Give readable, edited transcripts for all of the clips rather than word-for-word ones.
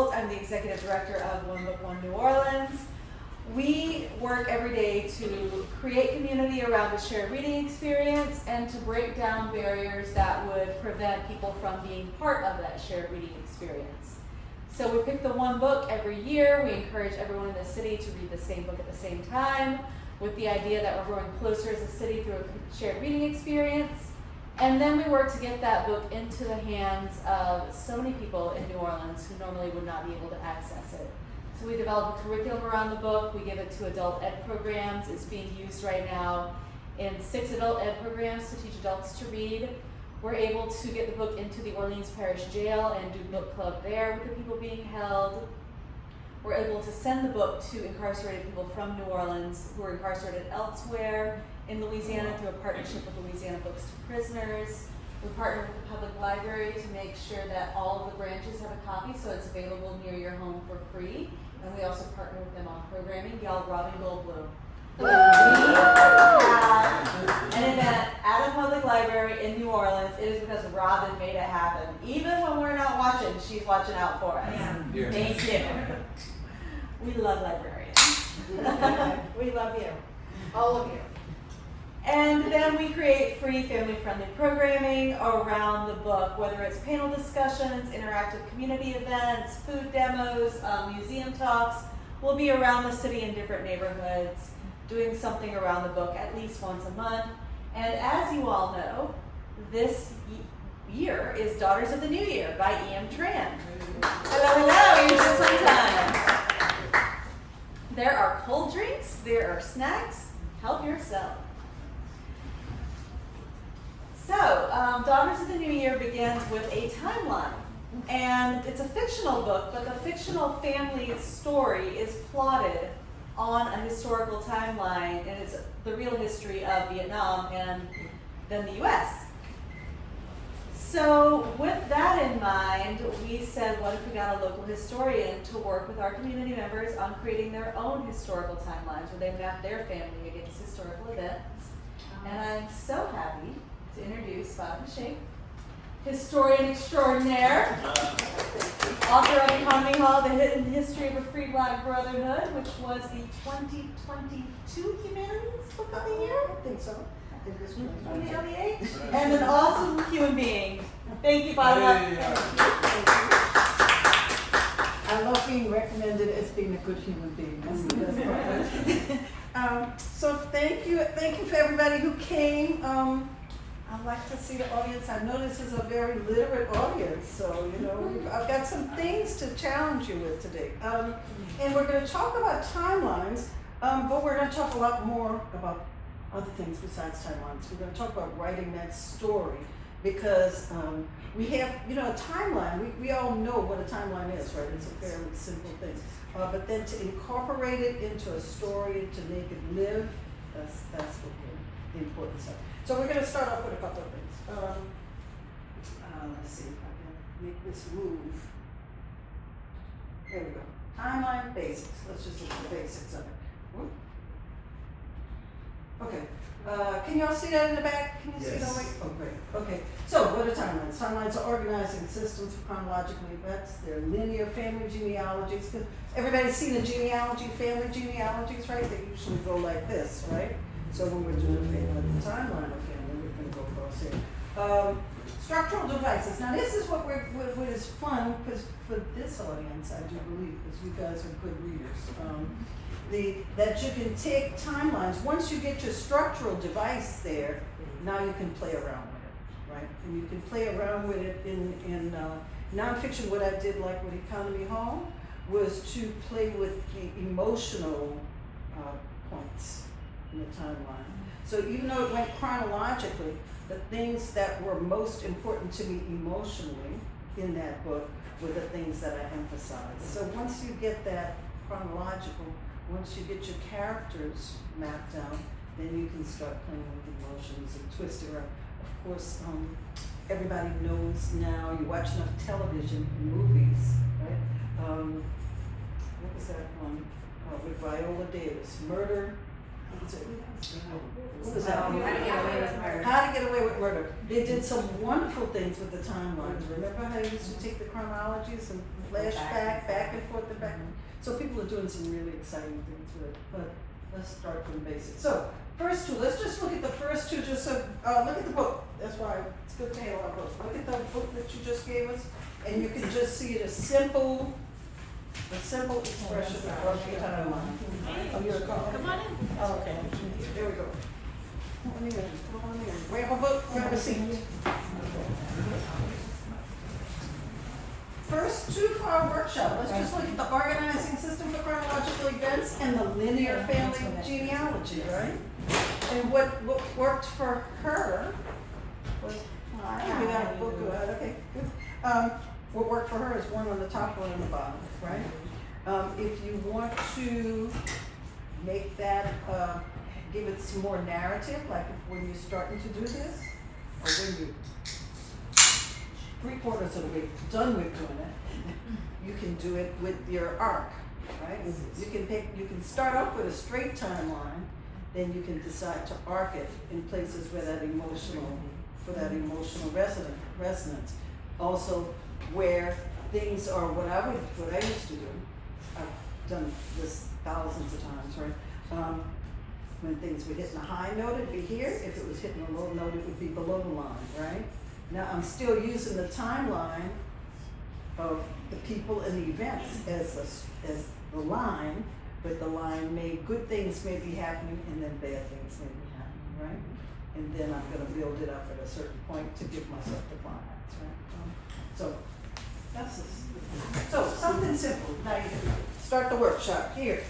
Schultz. I'm the executive director of One Book, One New Orleans. We work every day to create community around a shared reading experience and to break down barriers that would prevent people from being part of that shared reading experience. So we pick the one book every year. We encourage everyone in the city to read the same book at the same time, with the idea that we're growing closer as a city through a shared reading experience. And then we work to get that book into the hands of so many people in New Orleans who normally would not be able to access it. So we develop a curriculum around the book. We give it to adult ed programs. It's being used right now in 6 adult ed programs to teach adults to read. We're able to get the book into the Orleans Parish Jail and do book club there with the people being held. We're able to send the book to incarcerated people from New Orleans who are incarcerated elsewhere in Louisiana through a partnership with Louisiana Books to Prisoners. We partner with the public library to make sure that all of the branches have a copy so it's available near your home for free. And we also partner with them on programming. Y'all, Robin Goldblum. We have an event at a public library in New Orleans. It is because Robin made it happen. Even when we're not watching, she's watching out for us. Yeah. Thank you. We love librarians. We love you. All of you. And then we create free family-friendly programming around the book, whether it's panel discussions, interactive community events, food demos, museum talks. We'll be around the city in different neighborhoods doing something around the book at least once a month. And as you all know, this year is Daughters of the New Year by E.M. Tran. Hello, you're just on time. There are cold drinks, there are snacks, help yourself. So, Daughters of the New Year begins with a timeline, and it's a fictional book, but the fictional family story is plotted on a historical timeline, and it's the real history of Vietnam and then the U.S. So, with that in mind, we said, what if we got a local historian to work with our community members on creating their own historical timelines where they map their family against historical events? And I'm so happy to introduce Fatima Shaik, historian extraordinaire, author of Economy Hall, The Hidden History of a Free Black Brotherhood, which was the 2022 Humanities Book of the Year. I think so. I think this one. 2028. And an awesome human being. Thank you, Fatima. I love being recommended as being a good human being. That's the best part. So thank you for everybody who came. I'd like to see the audience. I know this is a very literate audience, so I've got some things to challenge you with today. And we're going to talk about timelines, but we're going to talk a lot more about other things besides timelines. We're going to talk about writing that story because we have, a timeline. We all know what a timeline is, right? It's a fairly simple thing. But then to incorporate it into a story, to make it live, that's what the importance of. So we're going to start off with a couple of things. Let's see if I can make this move. There we go. Timeline basics. Let's just look at the basics of it. Whoop. Okay. Can y'all see that in the back? Can you see that? Oh, great. Okay. So what are timelines? Timelines are organizing systems for chronological events. They're linear family genealogies. Everybody's seen a genealogy, family genealogies, right? They usually go like this, right? So when we're doing the timeline of family, we're going to go across here. Structural devices. Now this is what is fun, because for this audience, I do believe, because you guys are good readers, that you can take timelines. Once you get your structural device there, now you can play around with it, right? And you can play around with it in nonfiction. What I did, like with Economy Hall, was to play with the emotional points in the timeline. So even though it went chronologically, the things that were most important to me emotionally in that book were the things that I emphasized. So once you get that chronological, once you get your characters mapped out, then you can start playing with emotions and twist it around. Of course, everybody knows now, you watch enough television and movies, right? What was that one with Viola Davis? Murder What was that? How to Get Away with Murder. How to Get Away with Murder. They did some wonderful things with the timelines. Remember how they used to take the chronologies and flashback, back and forth and back? So people are doing some really exciting things with it. But let's start from the basics. So, first two, let's just look at the first two, just so, look at the book. That's why it's good to have our book. Look at the book that you just gave us, and you can just see it as simple expression of your timeline. Oh, you're a call. Come on in. Oh, okay. There we go. Come on in. Grab a book, grab a seat. First two for our workshop, let's just look at the organizing system for chronological events and the linear family genealogy, right? And what worked for her was, we got a book, okay, good. What worked for her is one on the top, one on the bottom, right? If you want to make that, give it some more narrative, like when you're starting to do this, or when you 3/4 of the way done with doing it, you can do it with your arc, right? You can start off with a straight timeline, then you can decide to arc it in places where that emotional resonance. Also, where things are what I used to do. I've done this thousands of times, right? When things were hitting a high note, it'd be here. If it was hitting a low note, it would be below the line, right? Now I'm still using the timeline of the people and the events as the line, but the line good things may be happening and then bad things may be happening, right? And then I'm gonna build it up at a certain point to give myself the climax, right? So that's this. So something simple. Now you can start the workshop here.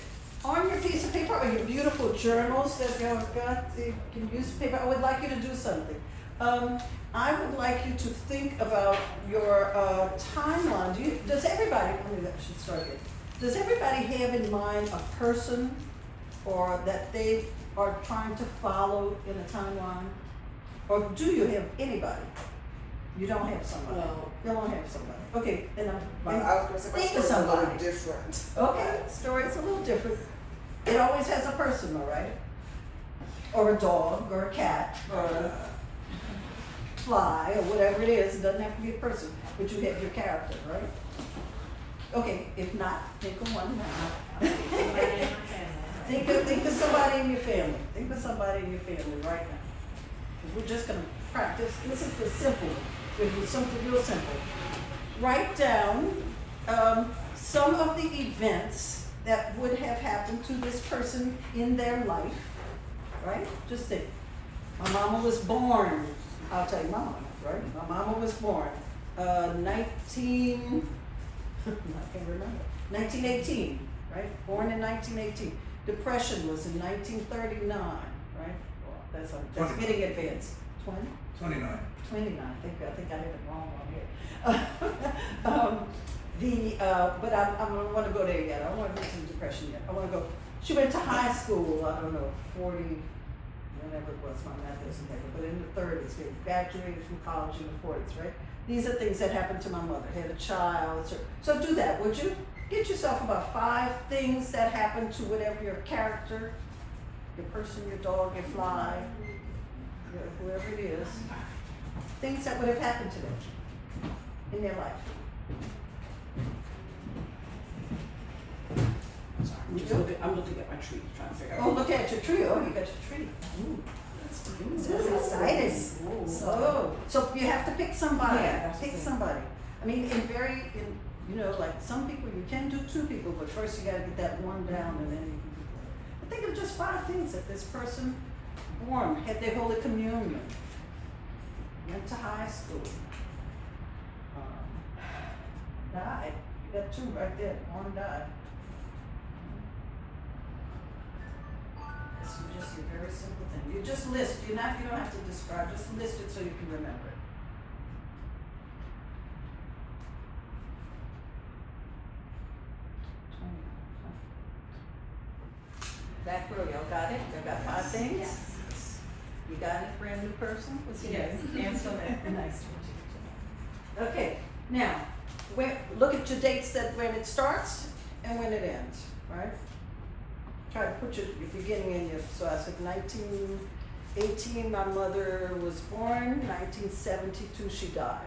On your piece of paper or your beautiful journals that you've got, you can use paper. I would like you to do something. I would like you to think about your timeline. Does everybody, I should start here. Does everybody have in mind a person or that they are trying to follow in a timeline? Or do you have anybody? You don't have somebody. No. You don't have somebody. Okay, then My think of story's a little somebody. different. Okay, story's a little different. It always has a person, all right? Or a dog, or a cat, or a fly, or whatever it is. It doesn't have to be a person, but you have your character, right? Okay, if not, think of one now. Think of somebody in your family. Think of somebody in your family right now. 'Cause we're just gonna practice. This is the simple. We're gonna do something real simple. Write down some of the events that would have happened to this person in their life, right? Just think. My mama was born. I'll tell you my mama, right? My mama was born 1918, right? Born in 1918. Depression was in 1939, right? Well, that's getting advanced. 20? 29. 29. I think I have it wrong on here. But I don't want to go there yet. I don't want to get to depression yet. I want to go. She went to high school. I don't know, 40, whatever it was. My math isn't there, but in the 30s, we graduated from college in the 40s, right? These are things that happened to my mother. Had a child. So do that, would you? Get yourself about 5 things that happened to whatever your character, your person, your dog, your fly, whoever it is. Things that would have happened to them in their life. I'm looking at my tree, trying to figure out. Oh, look at your tree. Oh, you got your tree. Ooh. This is exciting. So you have to pick somebody. Yeah, that's Pick the thing. somebody. I mean, like some people you can do 2 people, but first you gotta get that one down and then you can do that. But think of just 5 things that this person born, had their Holy Communion, went to high school, died. You got 2 right there. One died. This is just a very simple thing. You just list. You don't have to describe. Just list it so you can remember it. Back row, y'all got it? Y'all got 5 things? Yes. You got it, brand new person? What's your Yes, name? and so that. Nice to meet you. Okay, now, look at your dates when it starts and when it ends, right? try to put your beginning in your, so I said 1918, my mother was born, 1972, she died.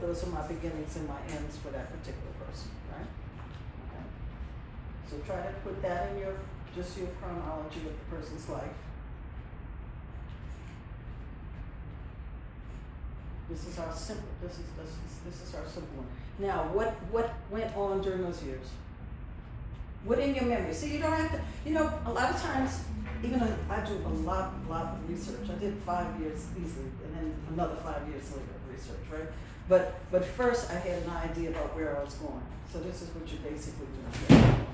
Those are my beginnings and my ends for that particular person, right? Okay. So try to put that in your, just your chronology of the person's life. This is our simple, this is our simple one. Now, what went on during those years? What in your memory? See, you don't have to, a lot of times, even I do a lot of research. I did 5 years easily, and then another 5 years later of research, right? But first I had an idea about where I was going. So this is what you're basically doing here.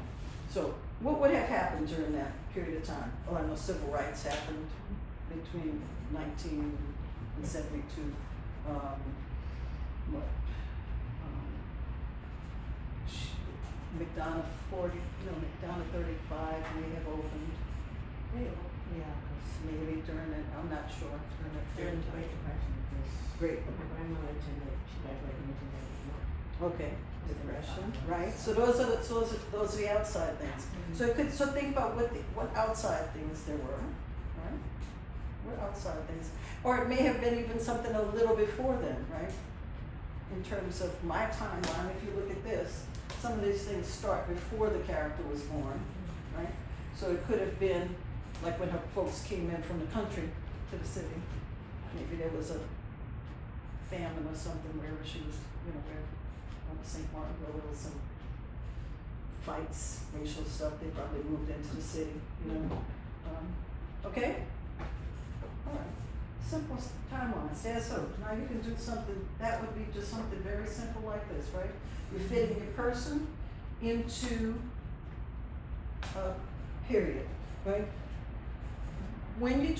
So what would have happened during that period of time? Well, I know civil rights happened between 1972. McDonough 35 may have opened. Yeah, maybe during it, I'm not sure. During the Great Depression, because Great. my grandmother attended, she graduated in 1971. Okay, depression, right? So those are the outside things. So think about what outside things there were, right? What outside things, or it may have been even something a little before then, right? In terms of my timeline, if you look at this, some of these things start before the character was born, right? So it could have been like when her folks came in from the country to the city. Maybe there was a famine or something wherever she was, where on St. Martinville there was some fights, racial stuff. They probably moved into the city, Okay? All right. Simple timelines. Yeah, so now you can do something, that would be just something very simple like this, right? You're fitting your person into a period, right? When you're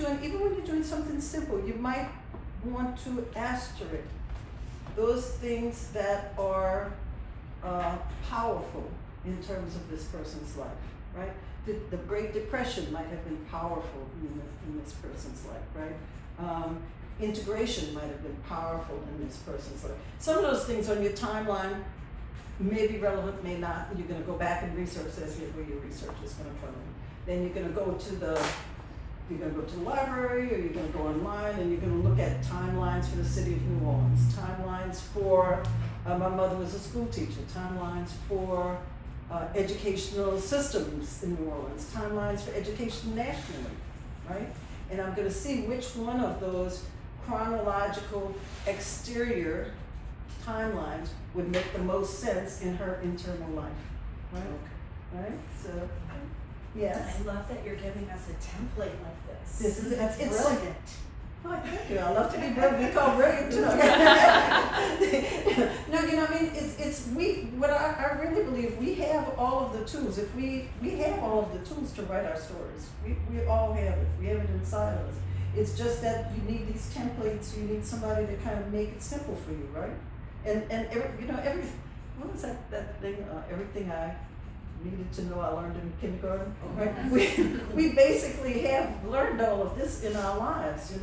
doing something simple, you might want to asterisk those things that are powerful in terms of this person's life, right? The Great Depression might have been powerful in this person's life, right? Integration might have been powerful in this person's life. Some of those things on your timeline may be relevant, may not. You're going to go back and research this where your research is going to come in. Then you're going to go to the library, or you're going to go online, and you're going to look at timelines for the city of New Orleans, timelines for my mother was a school teacher, timelines for educational systems in New Orleans, timelines for education nationally, right? And I'm going to see which one of those chronological exterior timelines would make the most sense in her internal life, right? Okay. Right? So, yes. I love that you're giving us a template like this. It's brilliant. Oh, thank you. I love to be brilliant. We call brilliant too. No, what I really believe, we have all of the tools. If we have all of the tools to write our stories. We all have it. We have it inside of us. It's just that you need these templates. You need somebody to kind of make it simple for you, right? And what was that thing? Everything I needed to know I learned in kindergarten, right? We basically have learned all of this in our lives,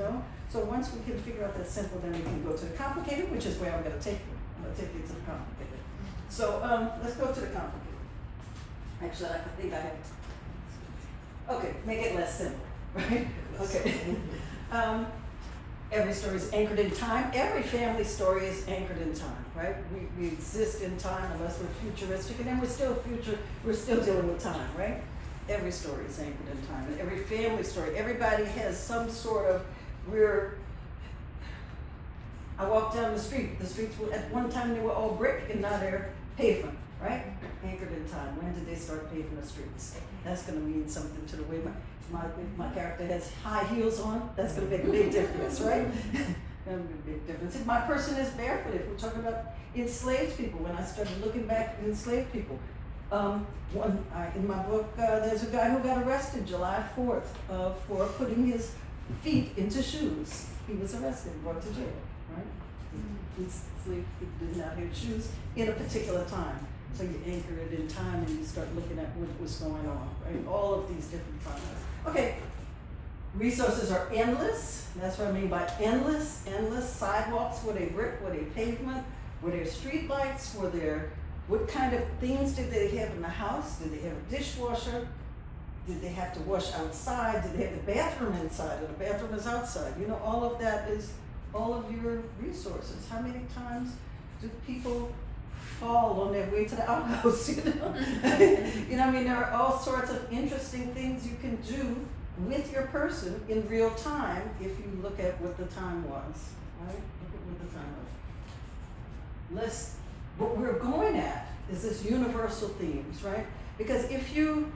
So once we can figure out that simple, then we can go to the complicated, which is where I'm going to take you. I'm going to take you to the complicated. So let's go to the complicated. Actually, I think I have. Okay, make it less simple, right? Okay. Every story is anchored in time. Every family story is anchored in time, right? We exist in time unless we're futuristic, and then we're still dealing with time, right? Every story is anchored in time, and every family story, everybody has some sort of, I walked down the streets were, at one time they were all brick, and now they're pavement, right? Anchored in time. When did they start paving the streets? That's gonna mean something to the way if my character has high heels on, that's going to make a big difference, right? Gonna make a big difference. If my person is barefoot, if we're talking about enslaved people, when I started looking back at enslaved people, in my book, there's a guy who got arrested July 4th for putting his feet into shoes. He was arrested and brought to jail, right? Enslaved people did not have shoes in a particular time. So you anchor it in time and you start looking at what was going on, right? All of these different timelines. Okay, resources are endless. That's what I mean by endless. Endless sidewalks. Were they brick? Were they pavement? Were there street lights? What kind of things did they have in the house? Did they have a dishwasher? Did they have to wash outside? Did they have the bathroom inside or the bathroom is outside? You know, all of that is all of your resources. How many times do people fall on their way to the outhouse, you know? You know, I mean, there are all sorts of interesting things you can do with your person in real time if you look at what the time was, right? Look at what the time was. What we're going at is this universal themes, right? Because if you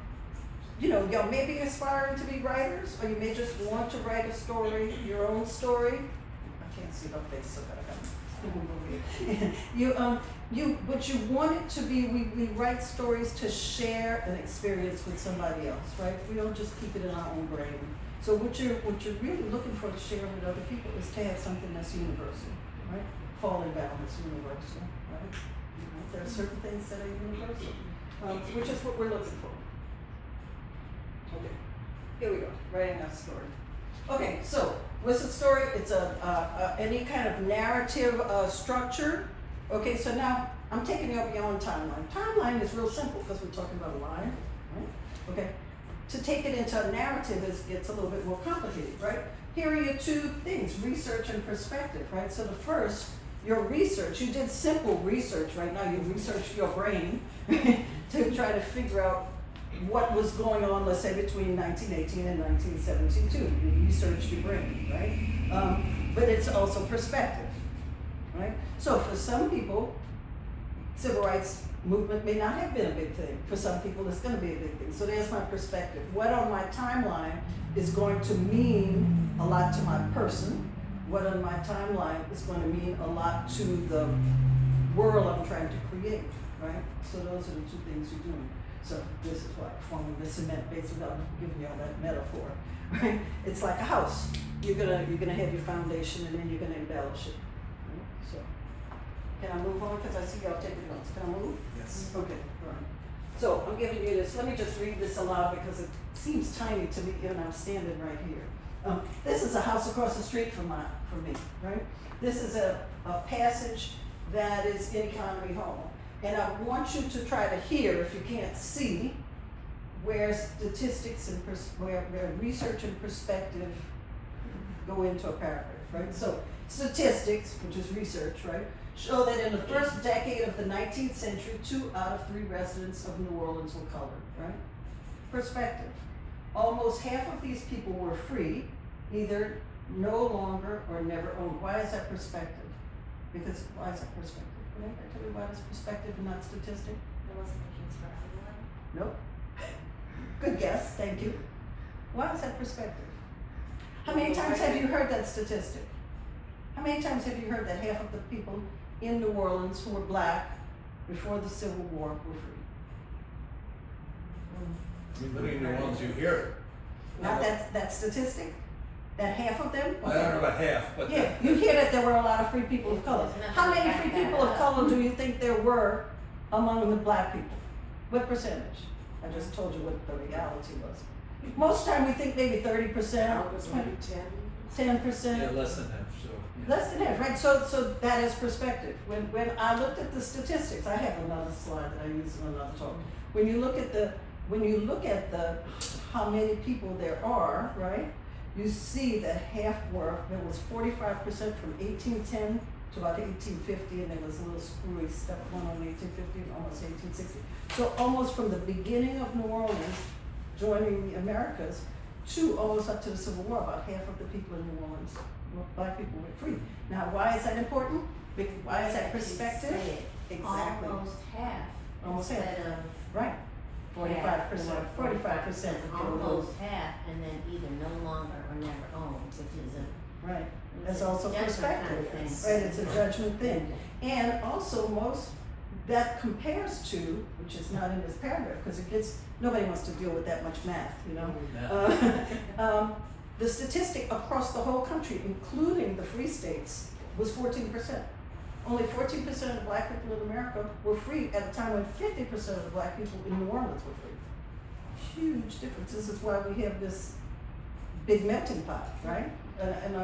know, y'all may be aspiring to be writers, or you may just want to write a story, your own story. I can't see her face, so I gotta move over here. What you want it to be, we write stories to share an experience with somebody else, right? We don't just keep it in our own brain. So what you're really looking for to share with other people is to have something that's universal, right? Falling down is universal, right? There are certain things that are universal, which is what we're looking for. Okay, here we go, writing a story. Okay, so what's a story? It's any kind of narrative structure. Okay, so now I'm taking you up beyond timeline. Timeline is real simple because we're talking about a line, right? Okay, to take it into a narrative gets a little bit more complicated, right? Here are your two things, research and perspective, right? So the first, your research, you did simple research right now, you researched your brain to try to figure out what was going on, let's say, between 1918 and 1972. You researched your brain, right? But it's also perspective, right? So for some people, civil rights movement may not have been a big thing. For some people, it's going to be a big thing. So there's my perspective. What on my timeline is going to mean a lot to my person? What on my timeline is going to mean a lot to the world I'm trying to create, right? So those are the two things you're doing. So this is like forming the cement base without giving you all that metaphor, right? It's like a house. You're gonna have your foundation and then you're gonna embellish it. Right? So can I move on? Because I see y'all taking notes. Can I move? Yes. Okay, all right. So I'm giving you this. Let me just read this aloud because it seems tiny to me, and I'm standing right here. This is a house across the street from me, right? This is a passage that is in Economy Hall. And I want you to try to hear, if you can't see, where statistics and where research and perspective go into a paragraph, right? So statistics, which is research, right, show that in the first decade of the 19th century, 2 out of 3 residents of New Orleans were colored, right? Perspective. Almost half of these people were free, either no longer or never owned. Why is that perspective? Because, why is that perspective? Can I tell you why it's perspective and not statistic? There wasn't a case for everyone. Nope. Good guess, thank you. Why is that perspective? How many times have you heard that statistic? How many times have you heard that half of the people in New Orleans who were black before the Civil War were free? Living in New Orleans, you hear it. Not that statistic? That half of them? I don't know about half, but. Yeah, you hear that there were a lot of free people of color. How many free people of color do you think there were among the black people? What percentage? I just told you what the reality was. Most time we think maybe 30%, 10%. Yeah, less than half, so. Yeah. Less than half, right? So that is perspective. When I looked at the statistics, I have another slide that I use in another talk. When you look at the how many people there are, right? You see that there was 45% from 1810 to about 1850, and there was a little screwy stuff going on in 1850 and almost 1860. So almost from the beginning of New Orleans, joining the Americas, to almost up to the Civil War, about half of the people in New Orleans, black people, were free. Now, why is that important? Why is that perspective? Exactly. Almost half. Almost half. Instead of Right. 45%. 45% of people. almost half, and then either no longer or never owned, which is a. Right. That's it's a also judgment perspective. kind of thing. Right, it's a judgment thing. And also that compares to, which is not in this paragraph, because nobody wants to deal with that much math, you know? Yeah. The statistic across the whole country, including the free states, was 14%. Only 14% of black people in America were free at a time when 50% of the black people in New Orleans were free. Huge difference. This is why we have this big melting pot, right? And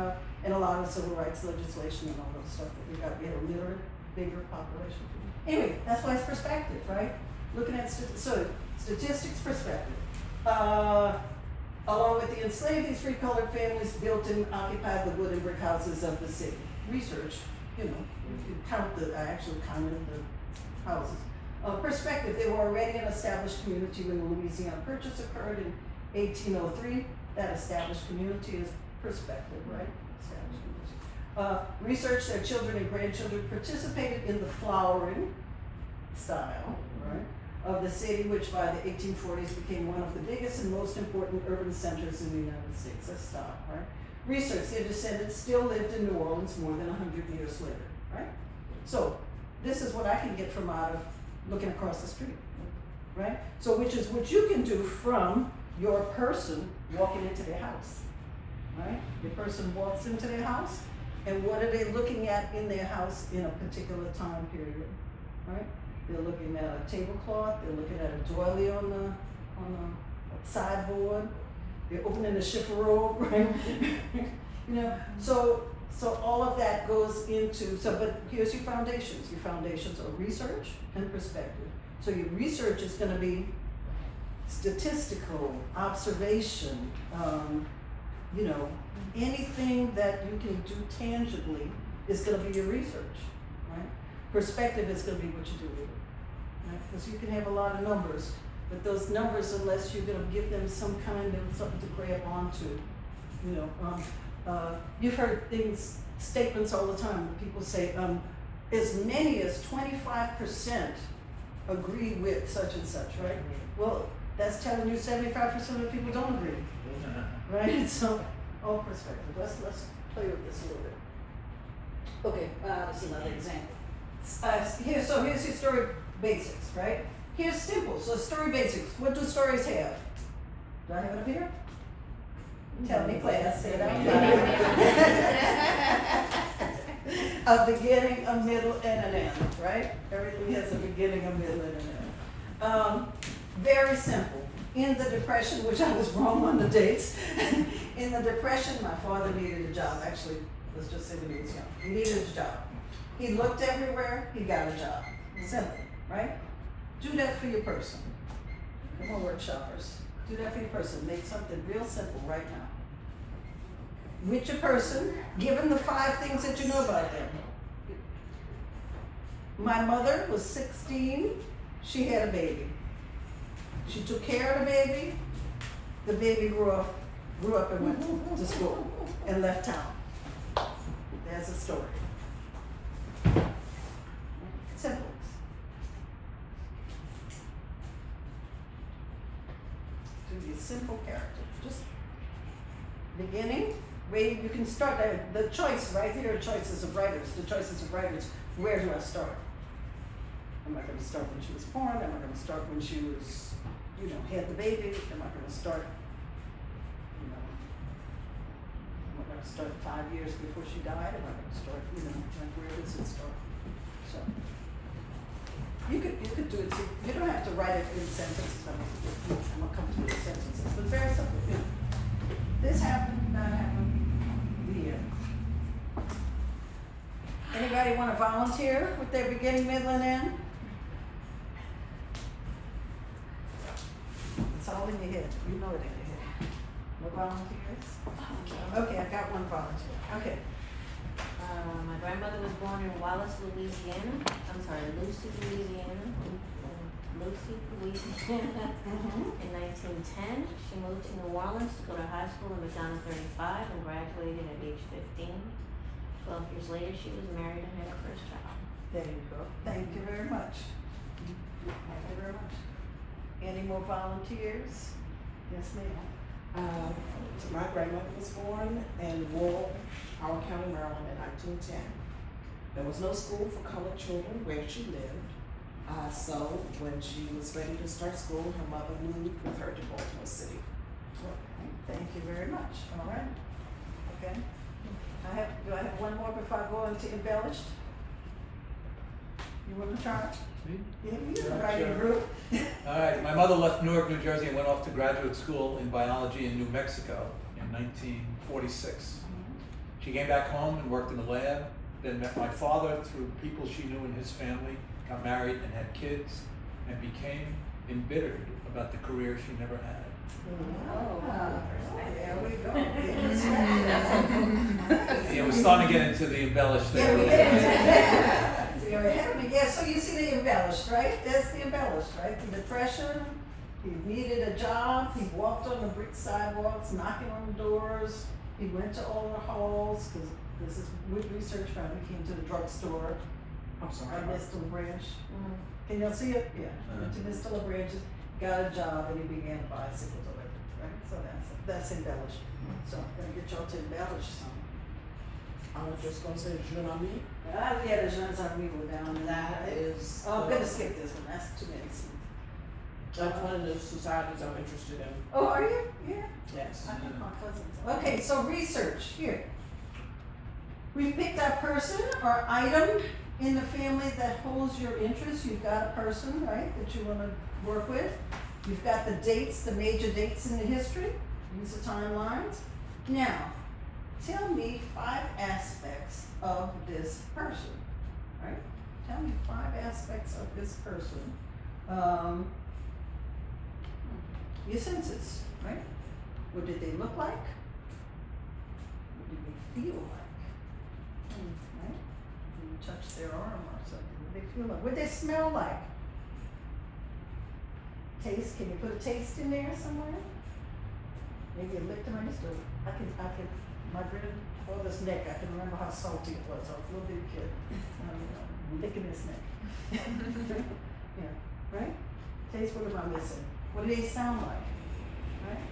a lot of civil rights legislation and all that stuff that we got. We had a literate, bigger population. Anyway, that's why it's perspective, right? Looking at statistics, perspective. Along with the enslaved, these free colored families built and occupied the wooden brick houses of the city. Research, you know, you count the, I actually counted the houses. Perspective, they were already an established community when the Louisiana Purchase occurred in 1803. That established community is perspective, right? Established community. Research, their children and grandchildren participated in the flowering style, right, of the city, which by the 1840s became one of the biggest and most important urban centers in the United States. Let's stop, right? Research, their descendants still lived in New Orleans more than 100 years later, right? So, this is what I can get from out of looking across the street, right? So, which is what you can do from your person walking into their house, right? Your person walks into their house, and what are they looking at in their house in a particular time period, right? They're looking at a tablecloth, they're looking at a doily on the sideboard, they're opening the chifforobe, right? You know, so all of that goes into, but here's your foundations. Your foundations are research and perspective. So your research is gonna be statistical, observation, you know, anything that you can do tangibly is gonna be your research, right? Perspective is gonna be what you do with it, right? Because you can have a lot of numbers, but those numbers, unless you're gonna give them some kind of something to grab onto, you know, you've heard statements all the time where people say, as many as 25% agree with such and such, right? Well, that's telling you 75% of the people don't agree, right? So, all perspective. Let's play with this a little bit. Okay, this is another example. Here's your story basics, right? Here's simple. So story basics. What do stories have? Do I have it up here? Tell me, class. Say it out loud. A beginning, a middle, and an end, right? Everything has a beginning, a middle, and an end. Very simple. In the Depression, which I was wrong on the dates, in the Depression, my father needed a job. Actually, let's just say when he was young. He needed a job. He looked everywhere, he got a job. Simple, right? Do that for your person. Come on, workshoppers. Do that for your person. Make something real simple right now. With your person, give them the 5 things that you know about them. My mother was 16, she had a baby. She took care of the baby. The baby grew up and went to school and left town. There's a story. Simple. To be a simple character. Just beginning, where you can start the choice right here, choices of writers. The choices of writers. Where do I start? Am I going to start when she was born? Am I going to start when she was, you know, had the baby? Am I going to start, you know, am I going to start 5 years before she died? Am I going to start, you know, like where does it start? So, you could do it, so you don't have to write it in sentences. I'm not comfortable with sentences, but very simple, you know. This happened, that happened, the end. Anybody want to volunteer with their beginning, middle, and end? It's all in your head. You know it in your head. No volunteers? Okay, I got one volunteer. Okay. My grandmother was born in Wallace, Louisiana. Lucy, Louisiana. In 1910. She moved to New Orleans to go to high school in McDonough 35 and graduated at age 15. 12 years later, she was married and had her first child. There you go. Thank you very much. Thank you very much. Any more volunteers? Yes, ma'am. My grandmother was born in rural Howard County, Maryland in 1910. There was no school for colored children where she lived. So when she was ready to start school, her mother moved with her to Baltimore City. Okay, thank you very much. All right. Okay. Do I have one more before I go into embellished? You want to try? Me? Yeah, you Yeah, can write in a sure. group. All right, my mother left Newark, New Jersey and went off to graduate school in biology in New Mexico in 1946. She came back home and worked in the lab, then met my father through people she knew in his family, got married and had kids, and became embittered about the career she never had. There we go. Yeah, we're starting to get into the embellished thing. Yeah, we get so you're ahead of me. Yeah, so you see the embellished, right? That's the embellished, right? The depression, he needed a job, he walked on the brick sidewalks, knocking on the doors, he went to all the halls, because this is with research found, he came to the drugstore, I'm sorry. right next to the branch. Can y'all see it? Yeah, went to Mr. LaBranche's, got a job, and he began a bicycle delivery, right? So that's embellished. So I'm gonna get y'all to embellish some. I'm just gonna say, je n'ami. Ah, yeah, the gens arrivent down in That is. Oh, I'm gonna skip this one, that's too many scenes. That's one of the societies I'm interested in. Oh, are you? Yeah. Yes. I think my cousins. Okay, so research, here. We've picked a person or item in the family that holds your interest. You've got a person, right, that you wanna work with. You've got the dates, the major dates in the history. These are timelines. Now, tell me 5 aspects of this person, right? Tell me 5 aspects of this person. Your senses, right? What did they look like? What did they feel like? Right? When you touch their arm or something, what did they feel like? What did they smell like? Taste, can you put a taste in there somewhere? Maybe a lick to my mister. I can, my grandfather's neck, I can remember how salty it was. I was a little bitty kid. Licking his neck. Yeah, right? Taste, what am I missing? What do they sound like? Right?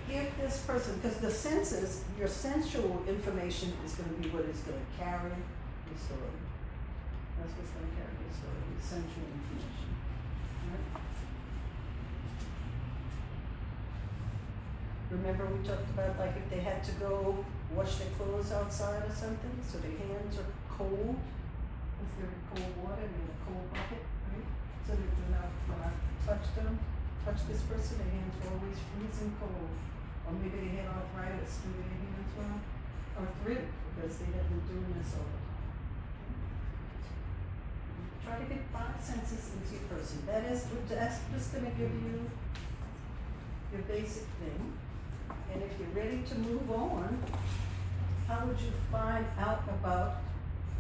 Give this person, because the senses, your sensual information is going to be what is going to carry the story. That's what's going to carry the story, the sensual information. Right? Remember we talked about like if they had to go wash their clothes outside or something, so their hands are cold, is there cold water in a cold bucket, right? So that when I touch this person, their hands were always freezing cold. Or maybe they had arthritis, maybe their hands were arthritic because they had been doing this all the time. Try to get 5 senses into your person. That's just gonna give you your basic thing. And if you're ready to move on, how would you find out about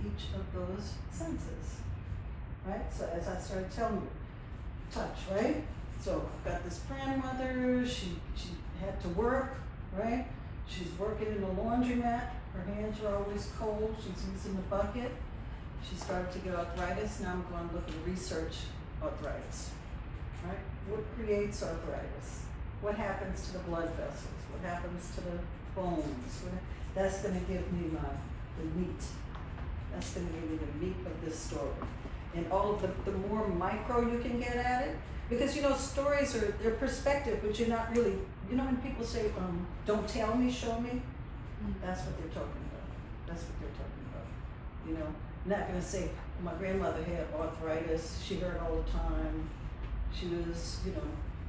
each of those senses? Right? So as I started telling you, touch, right? So I've got this grandmother, she had to work, right? She's working in a laundromat, her hands are always cold, she's using the bucket. She started to get arthritis, now I'm going to look at research arthritis, right? What creates arthritis? What happens to the blood vessels? What happens to the bones? That's going to give me the meat. That's going to give me the meat of this story. And all of the more micro you can get at it, because stories are, they're perspective, but you're not really, when people say, don't tell me, show me, that's what they're talking about. That's what they're talking about. Not gonna say, my grandmother had arthritis, she hurt all the time. She was,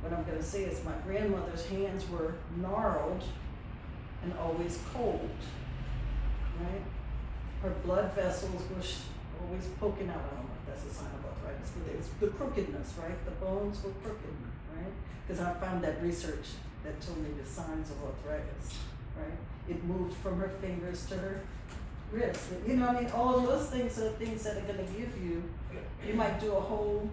what I'm gonna say is my grandmother's hands were gnarled and always cold, right? Her blood vessels were always poking out. I don't know if that's a sign of arthritis, but it's the crookedness, right? The bones were crooked, right? Because I found that research that told me the signs of arthritis, right? It moved from her fingers to her wrist. All of those things are things that are going to give you, you might do a whole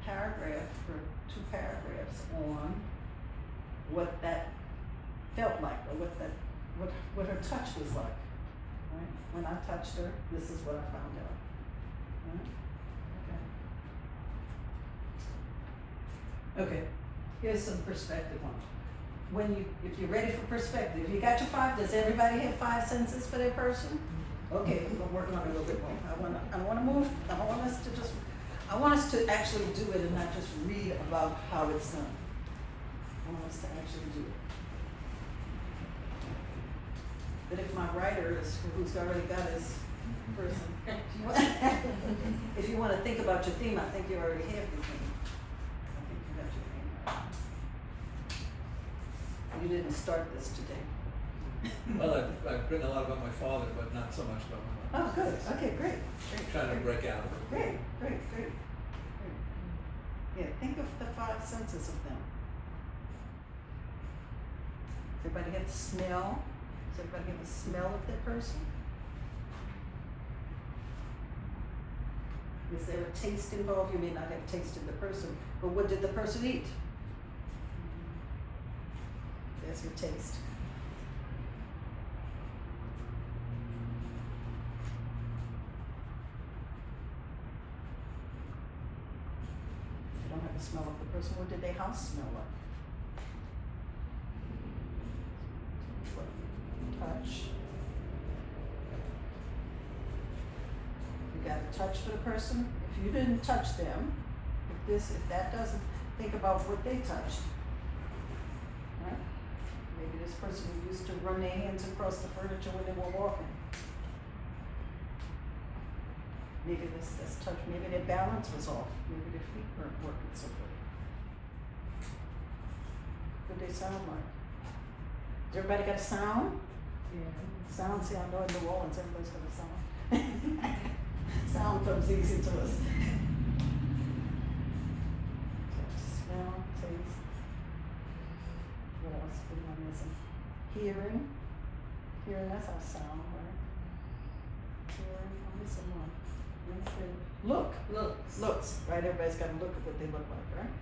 paragraph or 2 paragraphs on what that felt like, or what her touch was like, right? When I touched her, this is what I found out. Okay, here's some perspective on it. If you're ready for perspective, you got your 5, does everybody have 5 senses for their person? Okay, we're gonna work on it a little bit more. I want us to actually do it and not just read about how it's done. I want us to actually do it. But if my writer who's already got his person, if you want to think about your theme, I think you already have the theme. I think you got your theme right. You didn't start this today. Well, I've written a lot about my father, but not so much about my mother. Oh, good. Okay, great. I'm trying to break out of it. Great. Yeah, think of the five senses of them. Does everybody have the smell? Does everybody have the smell of that person? Is there a taste involved? You may not have tasted the person, but what did the person eat? There's your taste. If you don't have the smell of the person, what did their house smell like? Touch. You got a touch for the person. If you didn't touch them, if that doesn't, think about what they touched. Right? Maybe this person used to run their hands across the furniture when they were walking. Maybe this touch, maybe their balance was off. Maybe their feet weren't working so good. What did they sound like? Does everybody got a sound? Yeah. Sound, see, I know in New Orleans everybody's got a sound. Sound comes easy to us. Smell, taste. What else? What am I missing? Hearing. Hearing, that's our sound, right? Hearing, I'm missing one. Let's see. Look. Looks, right? Everybody's got to look at what they look like, right?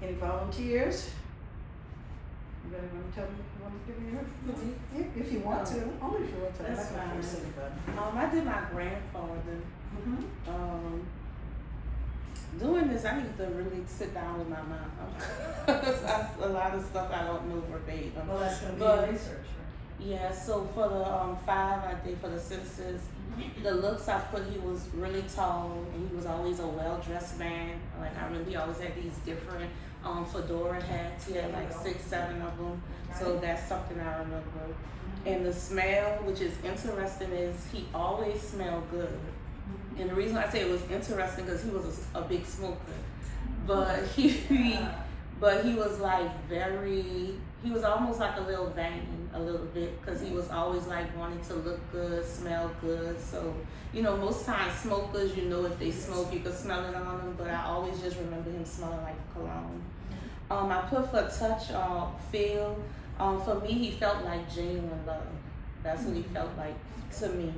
Any volunteers? Anybody want to tell me if you want to give me your, if you want to, only if you want to. I'm That's not gonna force fine. anybody. I did my grandfather. Mm-hmm. Doing this, I need to really sit down with my mom. A lot of stuff I don't know verbatim. Well, that's gonna be But- your research, right? Yeah, so for the 5 I did for the census, the looks I put, he was really tall and he was always a well-dressed man. Like I remember he always had these different fedora hats. He had like 6, 7 of them. So that's something I remember. And the smell, which is interesting, is he always smelled good. And the reason I say it was interesting because he was a big smoker, but he was like he was almost like a little vain a little bit because he was always like wanting to look good, smell good. So, you know, most times smokers, you know, if they smoke, you can smell it on them, but I always just remember him smelling like cologne. I put for touch, feel. For me, he felt like genuine love. That's what he felt like to me.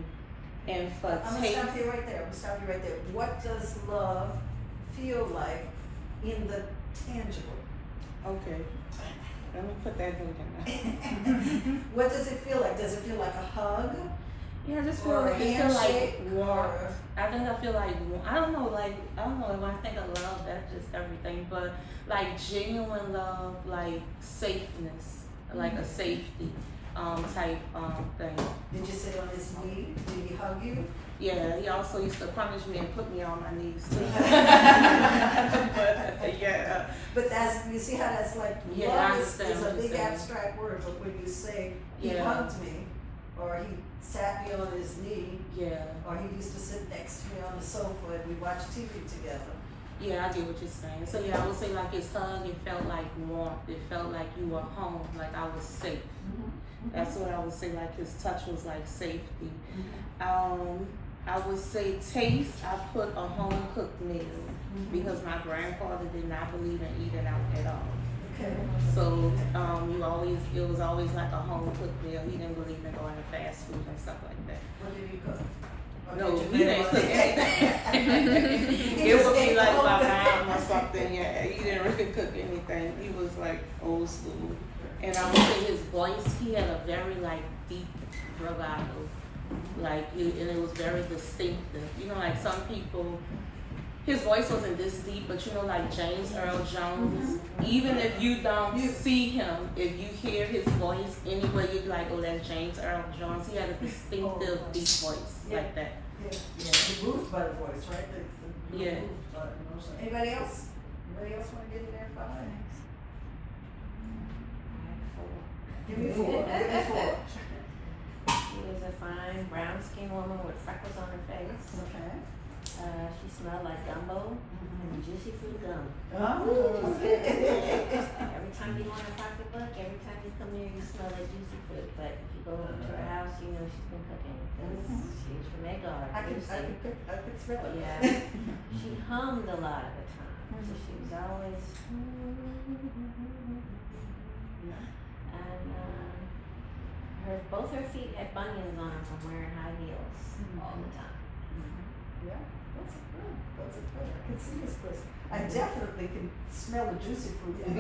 And for I'm gonna taste, stop you right there. What does love feel like in the tangible? okay. Let me put that in there. What does it feel like? Does it feel like a hug? Yeah, I just Or a feel like handshake? warmth. Or- I think I feel like I don't know when I think of love, that's just everything. But like genuine love, like safeness, like a safety type thing. Did you sit on his knee? Did he hug you? Yeah, he also used to punish me and put me on my knees too. But yeah. But that's, you see how that's like, Yeah, I love is understand a what you're big saying. abstract word, but when you say he Yeah. hugged me, or he sat me on his knee, Yeah. or he used to sit next to me on the sofa and we watched TV together. Yeah, I get what you're saying. So yeah, I would say like his hug, it felt like warmth. It felt like you were home, like I was safe. That's what I would say, like his touch was like safety. I would say taste, I put a home cooked meal because my grandfather did not believe in eating out at all. Okay. So it was always like a home cooked meal. He didn't believe in going to fast food and stuff like that. What did he cook? Or No, did he you didn't grandma- cook anything. He It just would be ate like the whole my thing. mom or something. Yeah, he didn't really cook anything. He was like old school. And I would say his voice, he had a very like deep bravado, and it was very distinctive. You know, like some people, his voice wasn't this deep, but you know, like James Earl Jones. Even if you don't see him, if you hear his voice anyway, you're like, oh, that's James Earl Jones. He had a distinctive deep voice like that. Yeah, he moved by the voice, right? The Yeah. moved by the emotion. Anybody else? Anybody else want to get in there? 5? Give me 4. Give me 4. She was a fine brown-skinned woman with freckles on her face. Okay. She smelled like gumbo and juicy fruit gum. Oh. Every time you want a pocketbook, every time you come here, you smell that juicy fruit. But if you go over to her house, you know she's been cooking because she's from Edgar. I could smell it. Yeah. She hummed a lot of the time, so she was always. And both her feet had bunions on them from wearing high heels all the time. Yeah, that's good. That's good. I can see this person. I definitely can smell the juicy fruit and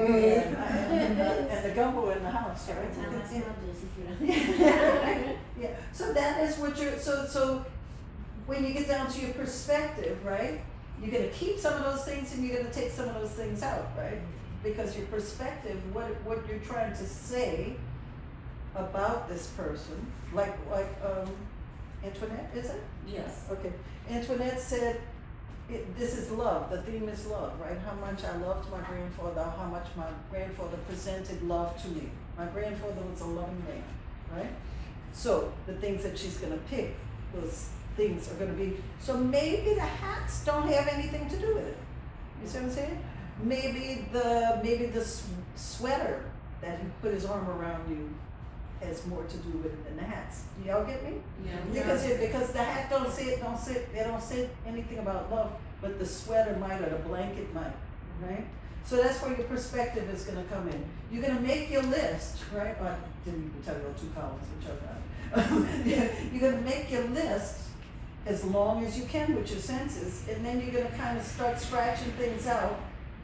the gumbo in the house. Every time I smell juicy fruit. Yeah. So that is what you're. So when you get down to your perspective, right? You're gonna keep some of those things and you're gonna take some of those things out, right? Because your perspective, what you're trying to say about this person, like Antoinette, is it? Yes. Okay. Antoinette said, this is love. The theme is love, right? How much I loved my grandfather, how much my grandfather presented love to me. My grandfather was a loving man, right? So the things that she's going to pick, those things are going to be, so maybe the hats don't have anything to do with it. You see what I'm saying? Maybe the sweater that he put his arm around you has more to do with it than the hats. Do y'all get me? Yeah. Because the hat they don't say anything about love, but the sweater might or the blanket might, right? So that's where your perspective is gonna come in. You're gonna make your list, right? I didn't even tell you all 2 columns, which are You're gonna make your list as long as you can with your senses, and then you're gonna kind of start scratching things out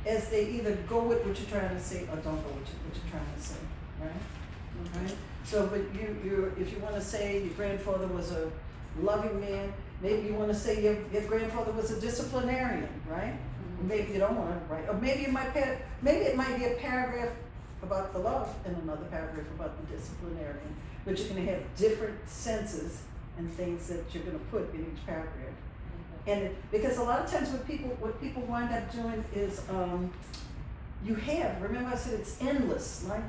as they either go with what you're trying to say or don't go with what you're trying to say, right? Right? So, but if you want to say your grandfather was a loving man, maybe you want to say your grandfather was a disciplinarian, right? Mm-hmm. Maybe you don't want to write, or maybe it might be a paragraph about the love and another paragraph about the disciplinarian, but you're going to have different senses and things that you're going to put in each paragraph. Mm-hmm. And because a lot of times what people wind up doing is remember I said it's endless, right?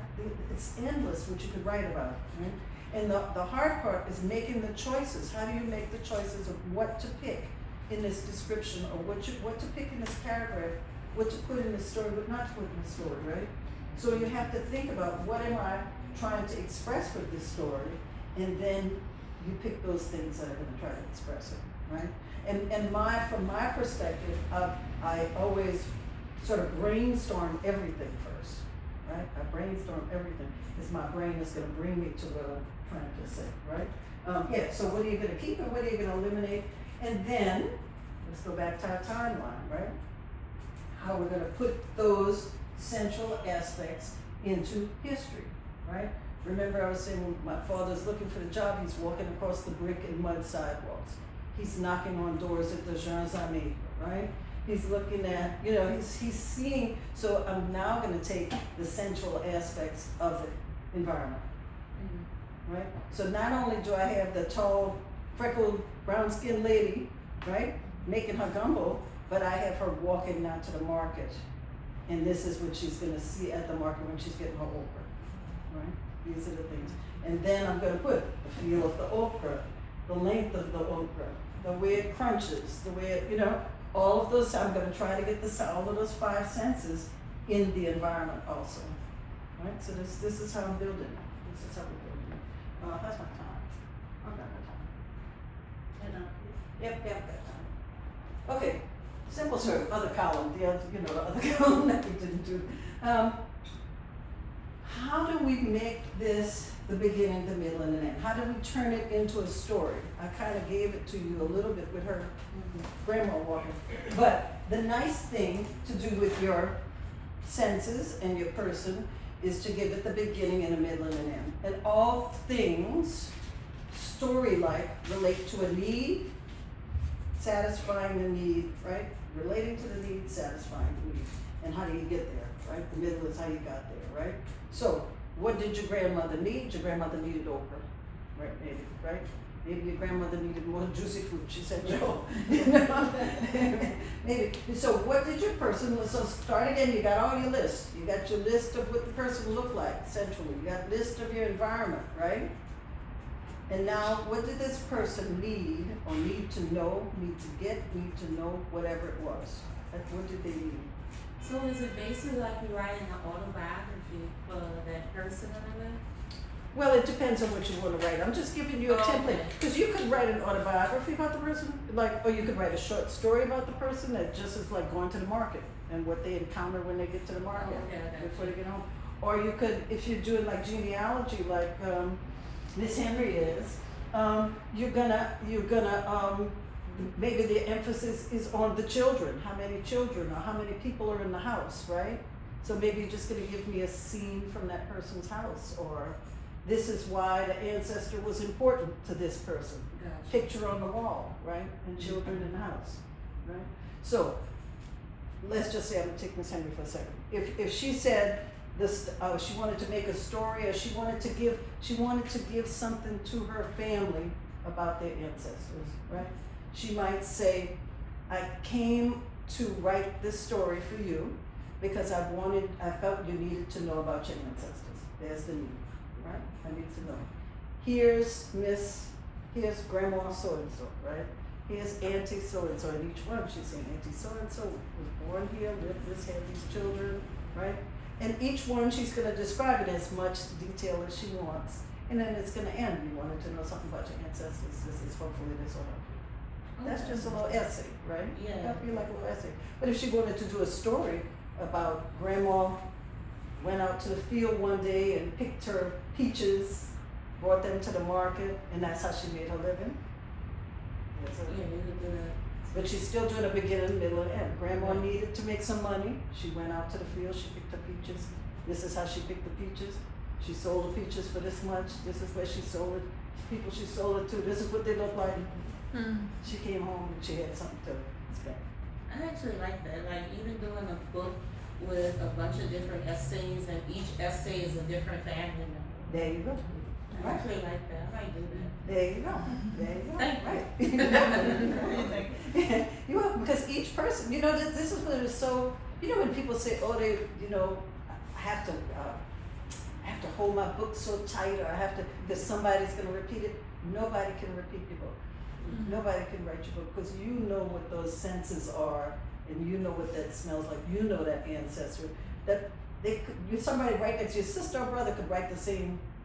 It's endless what you could write about, right? And the hard part is making the choices. How do you make the choices of what to pick in this description, or what to pick in this paragraph, what to put in this story, what not to put in the story, right? So you have to think about, what am I trying to express with this story, and then you pick those things that are going to try to express it, right? And from my perspective, I always sort of brainstorm everything first, right? I brainstorm everything because my brain is going to bring me to what I'm trying to say, right? So what are you going to keep and what are you going to eliminate? And then, let's go back to our timeline, right? How we're going to put those central aspects into history, right? Remember I was saying when my father's looking for the job, he's walking across the brick and mud sidewalks. He's knocking on doors at the Gens Amis, right? He's looking at, he's seeing, so I'm now going to take the central aspects of the environment, right? So not only do I have the tall, freckled, brown-skinned lady, right, making her gumbo, but I have her walking out to the market, and this is what she's going to see at the market when she's getting her okra, right? These are the things. And then I'm going to put the feel of the okra, the length of the okra, the way it crunches, the way it, all of those. I'm going to try to get all of those 5 senses in the environment also, right? So this is how I'm building. This is how we're building. That's my time. I've got my time. Yep, got time. Okay, simple sort other column, the other column that we didn't do. How do we make this the beginning, the middle, and the end? How do we turn it into a story? I kind of gave it to you a little bit with her grandma walking. But the nice thing to do with your senses and your person is to give it the beginning and a middle and an end. And all things, story-like, relate to a need, satisfying the need, right? Relating to the need, satisfying the need. And how do you get there, right? The middle is how you got there, right? So, what did your grandmother need? Your grandmother needed okra, right? Maybe, right? Maybe your grandmother needed more juicy fruit. She said, Joe. Maybe. So, what did your person? So, start again. You got all your lists. You got your list of what the person looked like centrally. You got a list of your environment, right? And now, what did this person need, or need to know, need to get, need to know, whatever it was? What did they need? So is it basically like you writing an autobiography for that person in a way? Well, it depends on what you want to write. I'm just giving you a Oh, template. okay. Because you could write an autobiography about the person, like, or you could write a short story about the person that just is like going to the market and what they encounter when they get to the market Oh, okay, I got before you. they get home. Or you could, if you're doing like genealogy, like Miss Henry is, you're gonna maybe the emphasis is on the children, how many children or how many people are in the house, right? So maybe you're just gonna give me a scene from that person's house, or this is why the ancestor was important to this person. Gotcha. Picture on the wall, right? And children in the house, right? So let's just say I'm gonna take Miss Henry for a second. If she said this, she wanted to make a story, or she wanted to give something to her family about their ancestors, right? She might say, I came to write this story for you because I felt you needed to know about your ancestors. There's the need, right? I need to know. Here's grandma so-and-so, right? Here's auntie so-and-so, and each one she's saying auntie so-and-so was born here, lived this, had these children, right? And each one she's gonna describe it in as much detail as she wants. And then it's gonna end. You wanted to know something about your ancestors, hopefully this will help you. That's just a little essay, right? Yeah. That'd be like a little essay. But if she wanted to do a story about grandma went out to the field one day and picked her peaches, brought them to the market, and that's how she made her living. Yeah, we could do that. But she's still doing a beginning, middle, and end. Grandma needed to make some money. She went out to the field, she picked her peaches. This is how she picked the peaches. She sold the peaches for this much. This is where she sold it. People she sold it to, this is what they look like. She came home and she had something to spend. I actually like that. Like even doing a book with a bunch of different essays, and each essay is a different family member. There you go. I actually like that. I might do that. There you go. There you go. Thank you. Right. You're welcome, because each person, this is what is so, when people say, oh, I have to hold my book so tight, or I have to, because somebody's going to repeat it. Nobody can repeat your book. Nobody can write your book, because you know what those senses are, and you know what that smells like. You know that ancestor. That somebody right next to your sister or brother could write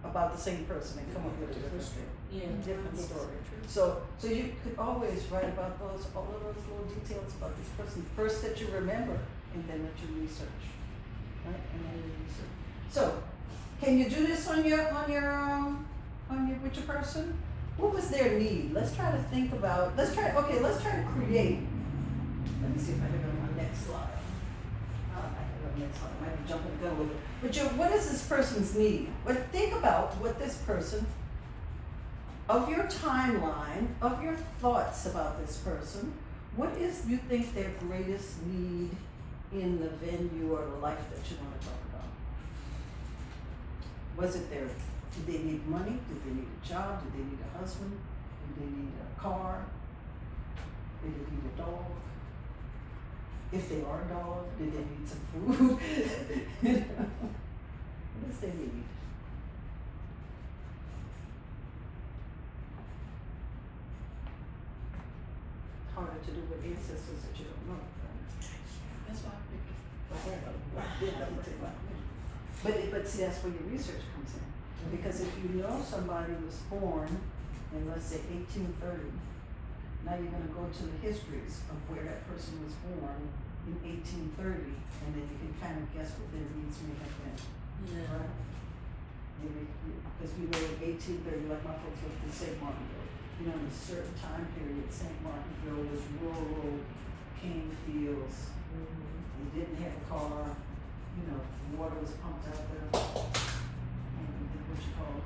about the same person and come up with a different story. Yeah. Different story. So you could always write about all of those little details about this person first that you remember, and then that you research, right? And then you research. So, can you do this with your person? What was their need? Let's try to think about. Let's try to create. Let me see if I can go to my next slide. I can go to the next slide. I might be jumping the gun a little bit. But what is this person's need? But think about what this person, of your timeline, of your thoughts about this person, what is you think their greatest need in the venue or the life that you want to talk about? Was it did they need money? Did they need a job? Did they need a husband? Did they need a car? Did they need a dog? If they are a dog, did they need some food? What does they need? Harder to do with ancestors that you don't know. That's why I picked it. But see, that's where your research comes in. Because if you know somebody was born in, let's say, 1830, now you're going to go to the histories of where that person was born in 1830, and then you can kind of guess what their needs may have been. Yeah. Right? Because we know in 1830, like my folks lived in St. Martinville, in a certain time period, St. Martinville was rural, cane fields. They didn't have a car. Water was pumped out there. I don't think what you call it.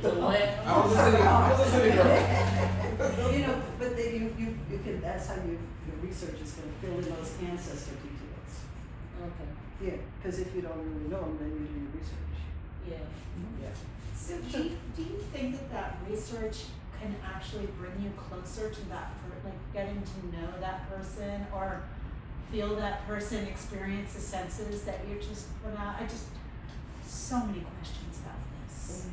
The what? I was a city girl. But then you can. That's how your research is going to fill in those ancestor details. Okay. Yeah, because if you don't really know them, then you do your research. Yeah. Yeah. So do you think that research can actually bring you closer to that getting to know that person, or feel that person, experience the senses that you just put out? So many questions about this.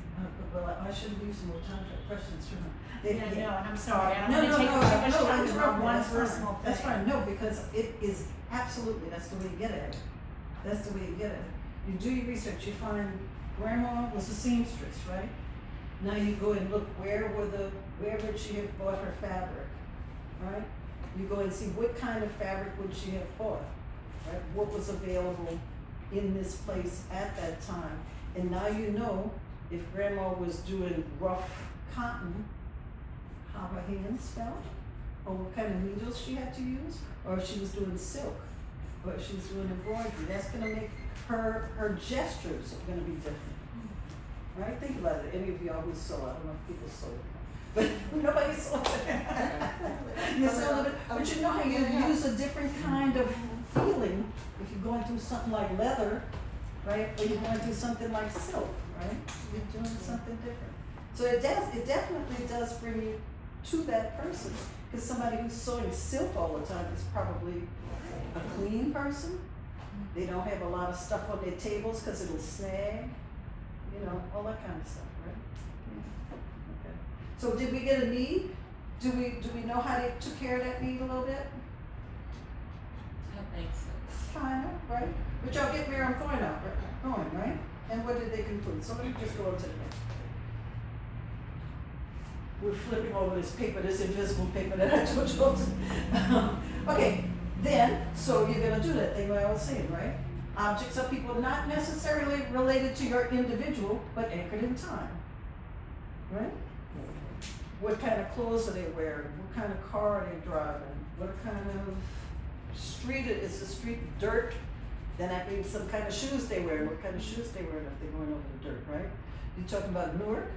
Well, I should leave some more time for questions, shouldn't I? Yeah, no, and I'm sorry, I No, don't no, wanna take no, too much no, time that's to fine, one that's personal fine, thing. that's fine, no, because it is absolutely, that's the way you get at it. That's the way you get at it. You do your research, you find grandma was a seamstress, right? Now you go and look, where would she have bought her fabric, right? You go and see what kind of fabric would she have bought, right? What was available in this place at that time. And now you know if grandma was doing rough cotton, how her hands felt, or what kind of needles she had to use, or if she was doing silk, or if she was doing embroidery. That's gonna make her gestures are gonna be different. Right? Think about it. Any of y'all who sew, I don't know if people sew, but nobody sews it. You sew a little bit, but you know how you use a different kind of feeling if you're going through something like leather, right? Or you're going through something like silk, right? You're doing something different. So it definitely does bring you to that person. Because somebody who's sewing silk all the time is probably a clean person. They don't have a lot of stuff on their tables because it'll snag, you know, all that kind of stuff, right? Yeah. Okay. So did we get a need? Do we know how they took care of that need a little bit? I think so. Kind of, right? But y'all get where I'm going, right? And what did they conclude? So let me just go on to the next. We're flipping over this paper, this invisible paper that I told you. Okay, then, so you're gonna do that thing I was saying, right? Objects are people not necessarily related to your individual, but anchored in time, right? What kind of clothes are they wearing? What kind of car are they driving? What kind of street is the street dirt? Then that means some kind of shoes they wear. What kind of shoes they wearing if they're going over the dirt, right? You talking about Newark?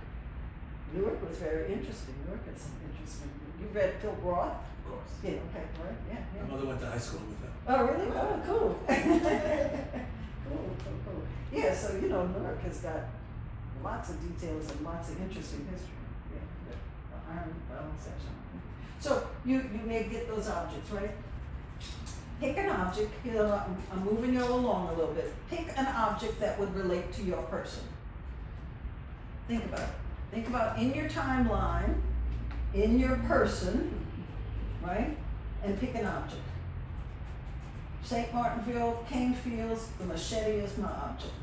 Newark was very interesting. Newark had some interesting. You read Phil Roth? Of course. Yeah, okay, right, yeah. My mother went to high school with them. Oh, really? Oh, cool. Cool. Yeah, so you know, Newark has got lots of details and lots of interesting history. Yeah, the iron section. So you may get those objects, right? Pick an object, you know, I'm moving you along a little bit. Pick an object that would relate to your person. Think about it. Think about in your timeline, in your person, right? And pick an object. St. Martinville, Cane Fields, the machete is my object.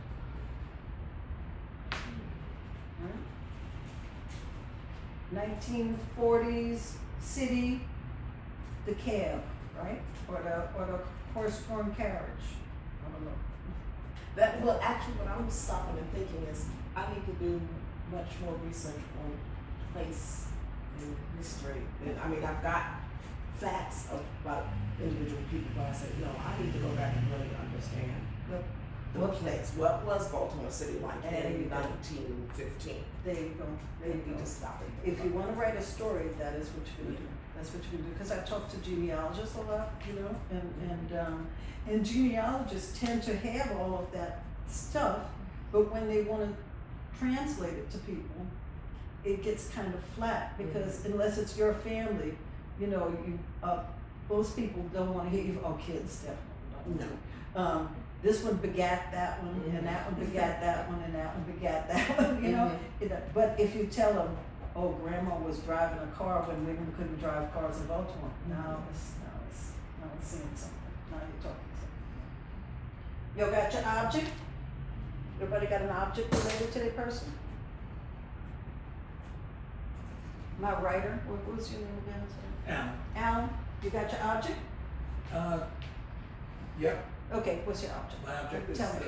Right? 1940s city, the cab, right? Or the horse-drawn carriage. I don't know. Well, actually, what I'm stopping and thinking is, I need to do much more research on place and history. And I mean, I've got facts about individual people, but I said, no, I need to go back and really understand the place. What was Baltimore City like in 1915? There you go. There you go. Just stop it. If you want to write a story, that is what you're gonna do. That's what you're gonna do. Because I talk to genealogists a lot, you know, and genealogists tend to have all of that stuff, but when they want to translate it to people, it gets kind of flat because unless it's your family, you know, most people don't want to hear you. Oh, kids definitely don't. No. This one begat that one, and that one begat that one, and that one begat that one. You know, but if you tell them, oh, grandma was driving a car when women couldn't drive cars in Baltimore. Now it's seeing something. Now you're talking something. You got your object? Everybody got an object related to their person? My writer, what's your name again? Alan, you got your object? Yep. Okay, what's your object? My object is, Tell me.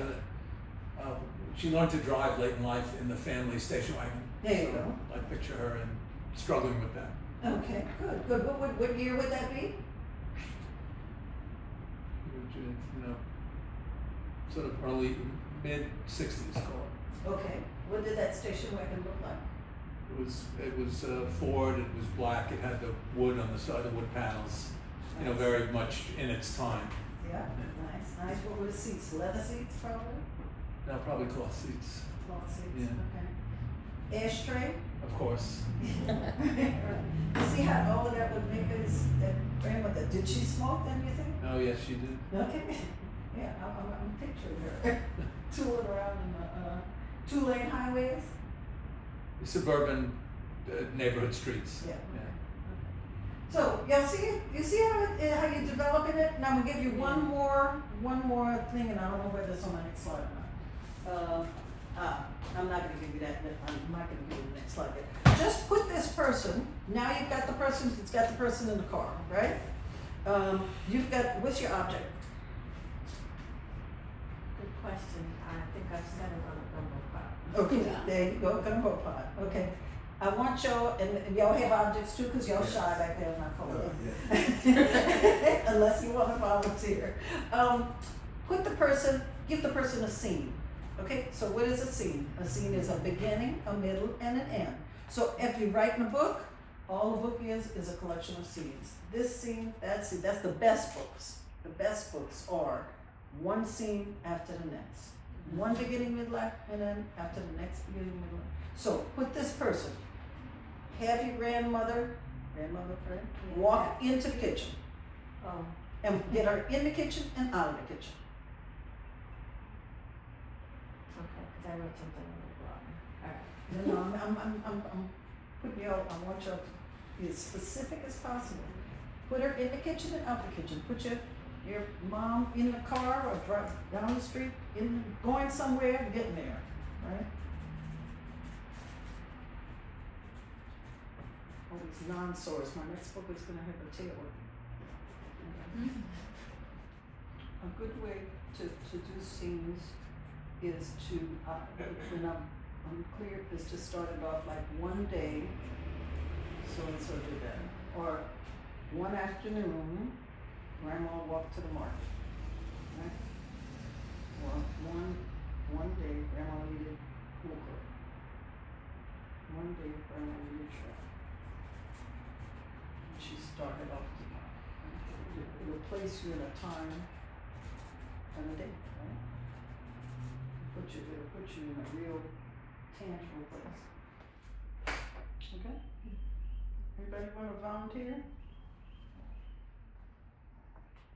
she learned to drive late in life in the family station wagon. There you So go. I picture her and struggling with that. Okay, good. What year would that be? You know, sort of early, mid-60s, call it. Okay, what did that station wagon look like? It was Ford, it was black, it had the wood on the side, the wood panels, you know, very much in its time. Yeah, nice. What were the seats? Leather seats, probably? Now probably cloth seats, Cloth seats, Yeah. okay. Ashtray? of course. You see how all of that would make us, that grandmother, did she smoke then, you think? Oh, yes, she did. Okay, yeah, I'm picturing her tooling around in the, two-lane highways. Suburban neighborhood streets. Yeah. So, y'all see it? You see how you're developing it? Now I'm gonna give you one more thing, and I don't know whether it's on my next slide or not. I'm not gonna give you that, I'm not gonna give you the next slide yet. Just put this person, now you've got the person, it's got the person in the car, right? You've got, what's your object? Good question. I think I've said it on a gumbo pot. Okay, there you go, gumbo pot, okay. I want y'all, and y'all have objects too, cause y'all shy back there in my corner. Unless you wanna volunteer. Give the person a scene. Okay, so what is a scene? A scene is a beginning, a middle, and an end. So if you're writing a book, all the book is a collection of scenes. This scene, that's it, that's the best books. The best books are one scene after the next. One beginning, middle, and then after the next beginning, middle. So put this person, have your grandmother friend, walk into the kitchen. Oh, And get her in the kitchen and out of the kitchen. okay, because I wrote something on the blog. Alright. No, I'm putting y'all, I want y'all to be as specific as possible. Put her in the kitchen and out the kitchen. Put your mom in the car or drive down the street, going somewhere, getting there, right? All these non-source. My next book is gonna have a tail. A good way to do scenes is to, when I'm clear, is to start it off like one day, so and so did that. Or one afternoon, grandma walked to the market, right? Or one day, grandma needed cooker. One day, grandma needed shrimp. And she started off the market. It'll place you in a time and a date, right? It'll put you in a real tangible place. Okay? Everybody wanna volunteer?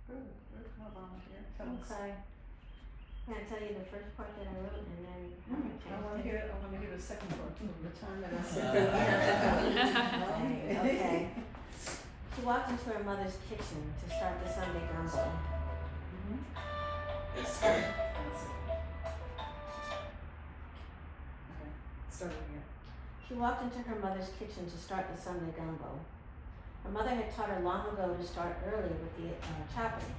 Good, come on, volunteer, tell us. Okay. Can I tell you the first part that I wrote and then I wanna change hear the second part, the time that I it? Okay. She walked into her mother's kitchen to start the Sunday gumbo. Start again. She walked into her mother's kitchen to start the Sunday gumbo. Her mother had taught her long ago to start early with the chopping.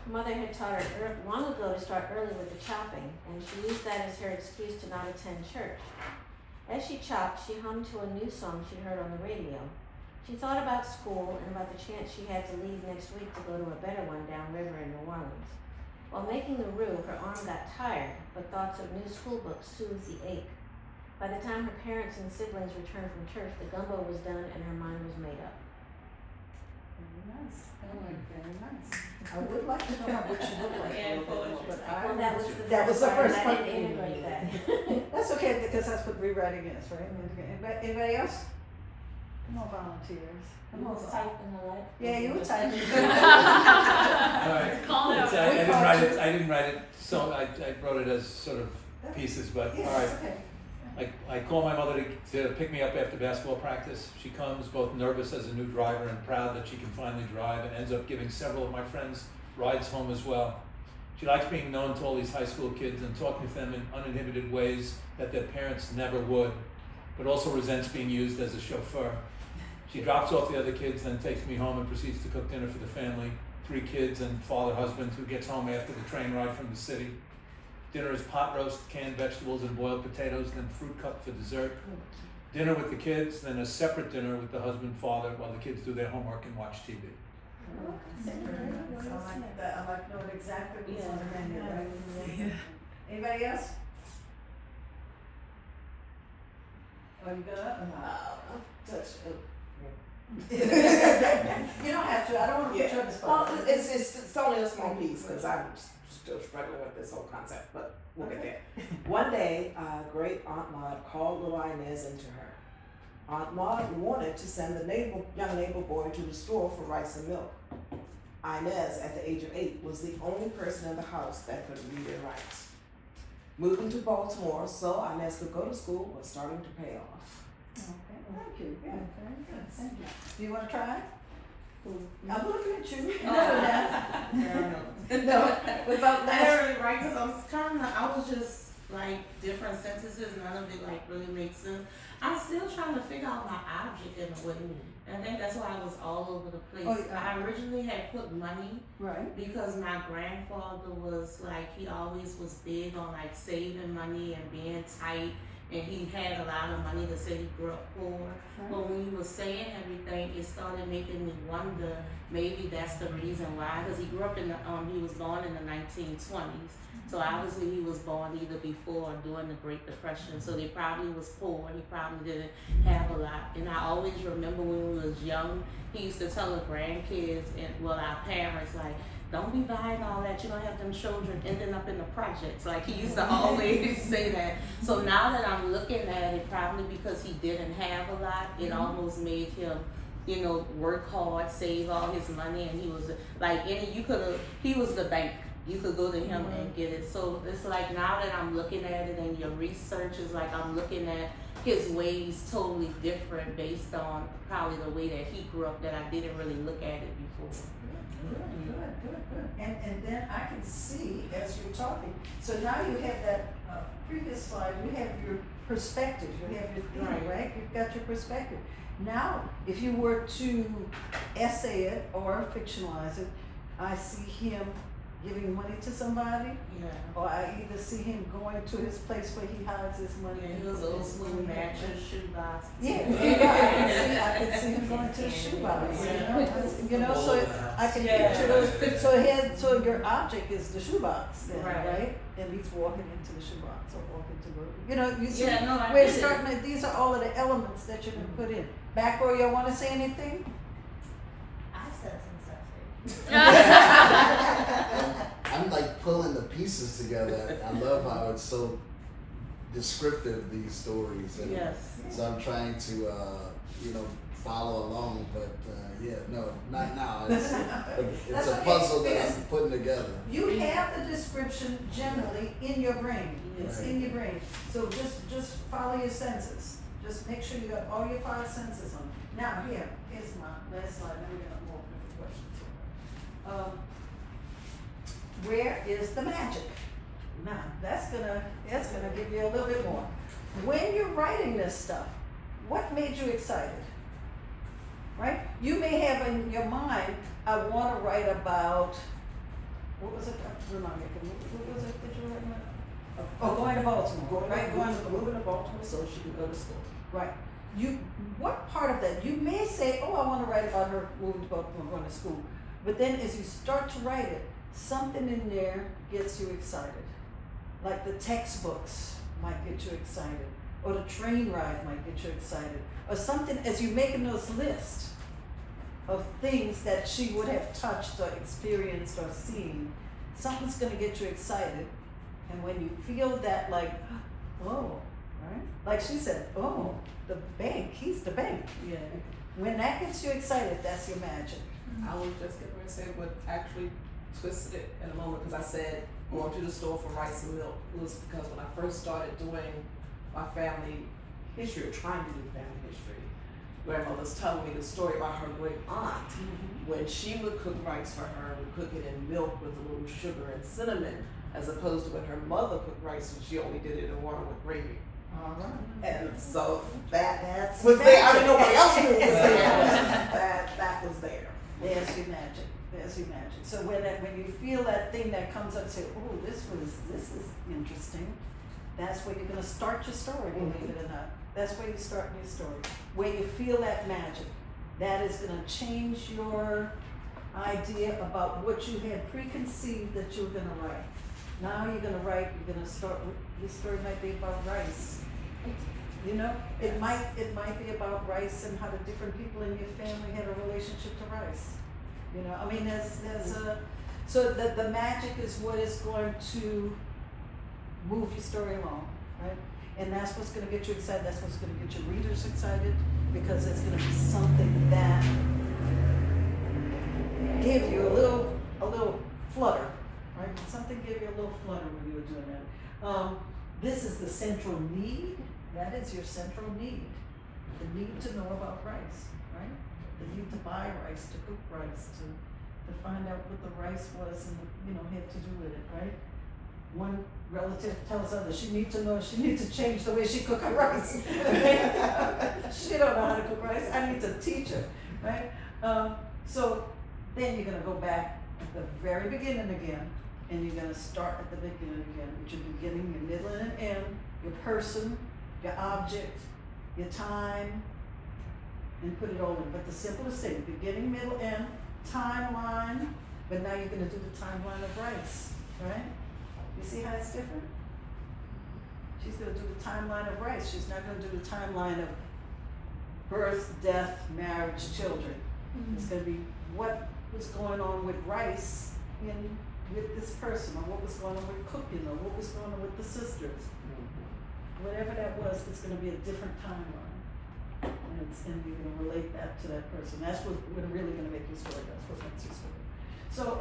Her mother had taught her long ago to start early with the chopping, and she used that as her excuse to not attend church. As she chopped, she hummed to a new song she'd heard on the radio. She thought about school and about the chance she had to leave next week to go to a better one downriver in New Orleans. While making the roux, her arm got tired, but thoughts of new school books soothed the ache. By the time her parents and siblings returned from church, the gumbo was done and her mind was made up. Very nice, very nice. I would like to know what you look like a little bit more, but Well, that was the that was the first part, part. and I didn't integrate that. That's okay, because that's what rewriting is, right? Anybody else? Come on, volunteers. Come on. Typing the light. Yeah, you were typing. Alright, Call it out. I didn't write it, so I wrote it as sort of pieces, but Yes, alright. okay. I call my mother to pick me up after basketball practice. She comes both nervous as a new driver and proud that she can finally drive, and ends up giving several of my friends rides home as well. She likes being known to all these high school kids and talking to them in uninhibited ways that their parents never would, but also resents being used as a chauffeur. She drops off the other kids, then takes me home and proceeds to cook dinner for the family, 3 kids and father husband who gets home after the train ride from the city. Dinner is pot roast, canned vegetables, and boiled potatoes, then fruit cup for dessert. Dinner with the kids, then a separate dinner with the husband, father, while the kids do their homework and watch TV. I like that. I like knowing exactly what's on the menu, right? Anybody else? Are you gonna? Touch. You don't have to. I don't want to put you on the spot. Well, it's only a small piece because I'm still struggling with this whole concept, but we'll get there. One day, great Aunt Maud called little Inez into her. Aunt Maud wanted to send the young neighbor boy to the store for rice and milk. Inez, at the age of 8, was the only person in the house that could read and write. moving to Baltimore, so I'm as could go to school was starting to pay off. Okay, thank you, yeah, very good, thank you. Do you wanna try? I'm looking at you, you know that. No, what about I last? didn't really write because I was just like different sentences, none of it like really makes sense. I'm still trying to figure out my object in a way. And I think that's why I was all over the place. Oh, yeah. I originally had put money Right, because my grandfather was like, he always was big on like saving money and being tight. And he had a lot of money to say he grew up poor. But when he was saying everything, it started making me wonder, maybe that's the reason why. Because he grew up in the, he was born in the 1920s. So obviously he was born either before or during the Great Depression. So they probably was poor. He probably didn't have a lot. And I always remember when we was young, he used to tell the grandkids and, well, our parents, like, don't be buying all that. You don't have them children ending up in the projects. Like he used to always say that. So now that I'm looking at it, probably because he didn't have a lot, it almost made him, you know, work hard, save all his money, and he was like he was the bank. You could go to him and get it. So it's like now that I'm looking at it and your research is like I'm looking at his ways totally different based on probably the way that he grew up that I didn't really look at it before. good. And then I can see as you're talking, so now you have that previous slide, you have your perspective, you have your theme, right? You've got your perspective. Now, if you were to essay it or fictionalize it, I see him giving money to somebody, Yeah. or I either see him going to his place where he hides his money. Yeah, he was old school mattress, shoebox. Yeah, I can see him going to the shoebox, you know, so I can picture those, so your object is the shoebox then, right? And he's walking into the shoebox or walking to work, you know, you see, we're starting to, these are all of the elements that you're gonna put in. Back row, y'all wanna say anything? I said some stuff. I'm like pulling the pieces together. I love how it's so descriptive, these stories. And so I'm trying to, follow along, but not now. It's a puzzle that I'm putting together. You have the description generally in your brain. It's in your brain. So just follow your senses. Just make sure you got all your 5 senses on. Now here's my last slide. Then we're gonna move on to questions. Where is the magic? Now that's gonna give you a little bit more. When you're writing this stuff, what made you excited? Right? You may have in your mind, I want to write about, what was it? Remind me, what was it that you were writing about? Oh, going to Baltimore, Moving to Baltimore so she could go to school. Right. What part of that? You may say, oh, I want to write about her moving to Baltimore, going to school. But then as you start to write it, something in there gets you excited. Like the textbooks might get you excited, or the train ride might get you excited, or something as you're making those lists of things that she would have touched or experienced or seen, something's going to get you excited. And when you feel that, like, oh, right? Like she said, oh, the bank, he's the bank. Yeah. When that gets you excited, that's your magic. I was just going to say what actually twisted it in a moment, because I said going to the store for rice and milk was because when I first started doing my family history, or trying to do family history, grandmother was telling me the story about her great aunt. When she would cook rice for her, would cook it in milk with a little sugar and cinnamon, as opposed to when her mother cooked rice and she only did it in water with gravy. All right. And so that's was there. I mean, nobody else knew it was there. that was there. There's your magic. There's your magic. So when you feel that thing that comes up, say, oh, this is interesting. That's where you're gonna start your story, believe it or not. That's where you start your story. Where you feel that magic. That is gonna change your idea about what you had preconceived that you were gonna write. Now you're gonna write, you're gonna start, your story might be about rice. You know, it might be about rice and how the different people in your family had a relationship to rice. You know, I mean, so the magic is what is going to move your story along, right? And that's what's going to get you excited. That's what's going to get your readers excited, because it's going to be something that give you a little flutter, right? Something give you a little flutter when you were doing that. This is the central need. That is your central need. The need to know about rice, right? The need to buy rice, to cook rice, to find out what the rice was and, had to do with it, right? One relative tells others she needs to change the way she cook her rice. She don't know how to cook rice. I need to teach her, right? So then you're gonna go back at the very beginning again, and you're gonna start at the beginning again, with your beginning, your middle, and end, your person, your object, your time, and put it all in. But the simplest thing, beginning, middle, end, timeline, but now you're gonna do the timeline of rice, right? You see how it's different? She's gonna do the timeline of rice. She's not gonna do the timeline of birth, death, marriage, children. It's gonna be what was going on with rice with this person, or what was going on with cooking, or what was going on with the sisters. Whatever that was, it's gonna be a different timeline. And you're gonna relate that to that person. That's what really gonna make your story. That's what makes your story. So,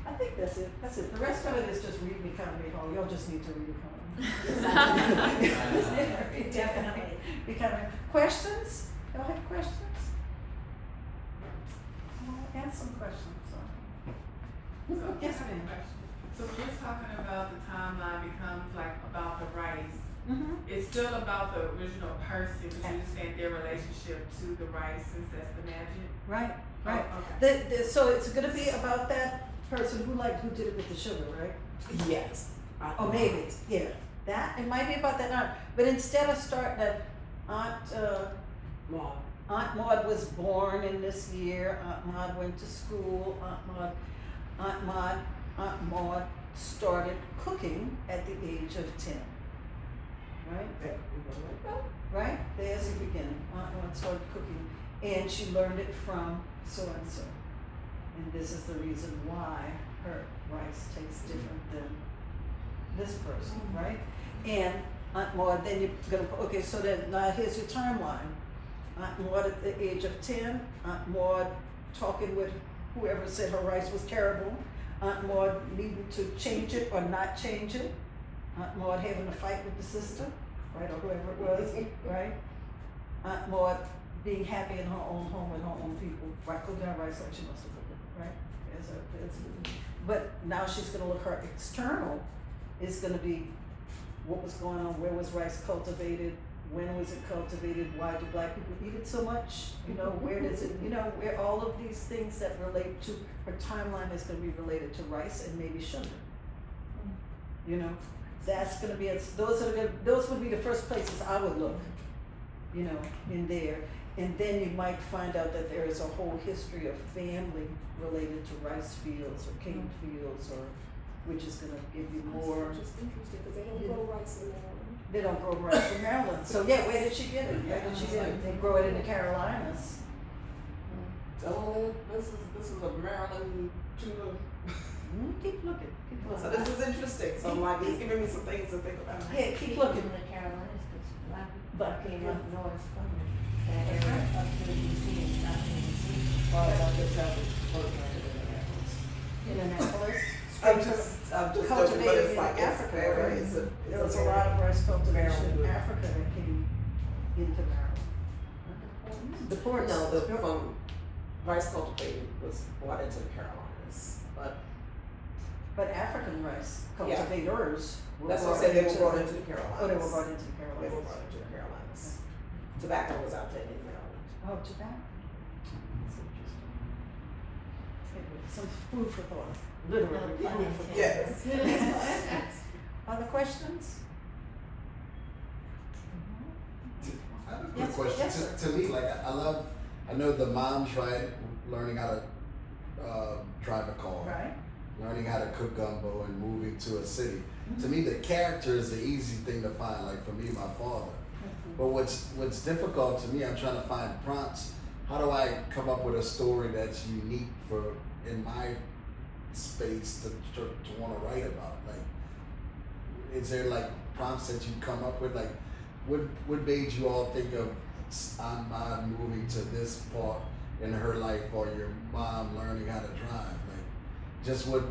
I think that's it. That's it. The rest of it is just read Economy Hall. Y'all just need to read Economy. Definitely. Economy. Questions? Y'all have questions? I'll ask some questions. Yes, ma'am. So when you're talking about the timeline becomes like about the rice, it's still about the original person, because you're just saying their relationship to the rice, since that's the magic. Right, right. Oh, okay. So it's gonna be about that person who did it with the sugar, right? Yes. Oh, maybe, yeah. That, it might be about that aunt, but instead of starting at Aunt Maud was born in this year, Aunt Maud went to school, Aunt Maud started cooking at the age of 10. Right? Right? There's the beginning. Aunt Maud started cooking, and she learned it from so and so. And this is the reason why her rice tastes different than this person, right? And Aunt Maud, then you're gonna, okay, so then now here's your timeline. Aunt Maud at the age of 10, Aunt Maud talking with whoever said her rice was terrible, Aunt Maud needing to change it or not change it, Aunt Maud having a fight with the sister, right, or whoever it was, right? Aunt Maud being happy in her own home with her own people, right, cooking her rice like she must have cooked it, right? But now she's gonna look, her external is gonna be what was going on, where was rice cultivated, when was it cultivated, why do black people eat it so much, where does it, where all of these things that relate to, her timeline is gonna be related to rice and maybe sugar. That's gonna be, those would be the first places I would look, in there. And then you might find out that there is a whole history of family related to rice fields or cane fields, or which is gonna give you more. Which is interesting, because they don't grow rice in Maryland. They don't grow rice in Maryland. So yeah, where did she get it? Where did she get it? They grow it in the Carolinas. So this is a Maryland tuna. Keep looking. So this is interesting. So I'm like, it's giving me some things to think about. Yeah, keep looking. In the Carolinas, because black people came up north from that area up to the DC and south to the DC. Indianapolis. I'm just joking, but it's like Africa, it's right? There was a lot of rice cultivation in Africa that came into Maryland. The ports. No, from rice cultivating was brought into the Carolinas, but African rice cultivators were that's what I brought said, they were into brought into the Carolinas. Oh, they were brought into the They were Carolinas. brought into the Carolinas. Tobacco was out there in Maryland. Oh, tobacco. That's interesting. Anyway, some food for thought. Literally, food for thought. Yes. Other questions? I have a quick Yes, question. yes, sir. To me, I know the moms, right, learning how to drive a car, Right. learning how to cook gumbo and moving to a city. To me, the character is the easy thing to find, like for me, my father. But what's difficult to me, I'm trying to find prompts. How do I come up with a story that's unique in my space to want to write about? Like, is there like prompts that you come up with? Like, what made you all think of Aunt Maud moving to this part in her life, or your mom learning how to drive? Like, just what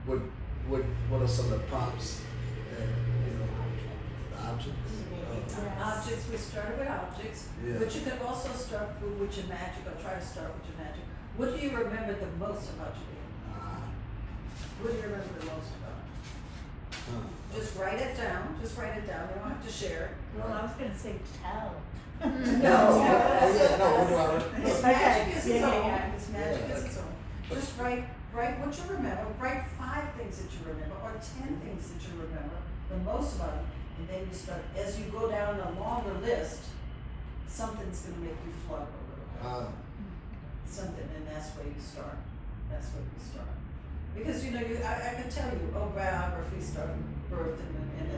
are some of the prompts that Objects. Objects, we started with objects, Yeah. but you could also start with your magic, or try to start with your magic. What do you remember the most about your day? What do you remember the most about it? Just write it down, you don't have to share it. Well, I was gonna say tell. No. Oh, yeah, no, what do I His Okay. magic is its Yeah, own, yeah. his magic Yeah. is its own. Just write what you remember, write 5 things that you remember, or 10 things that you remember, the most about it. And then you start, as you go down a longer list, something's gonna make you flutter a little bit. Something, and that's where you start. Because I can tell you, biography started birth and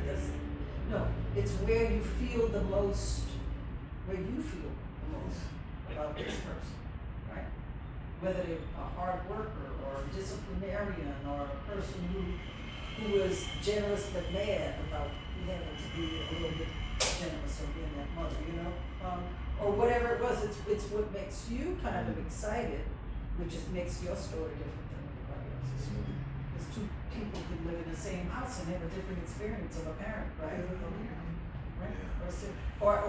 death. No, it's where you feel the most about this person, right? Whether they're a hard worker or a disciplinarian or a person who is generous but mad about having to be a little bit generous or being that mother, or whatever it was. It's what makes you kind of excited, which makes your story different than everybody else's. Because 2 people can live in the same house and have a different experience of a parent, right? Right? Or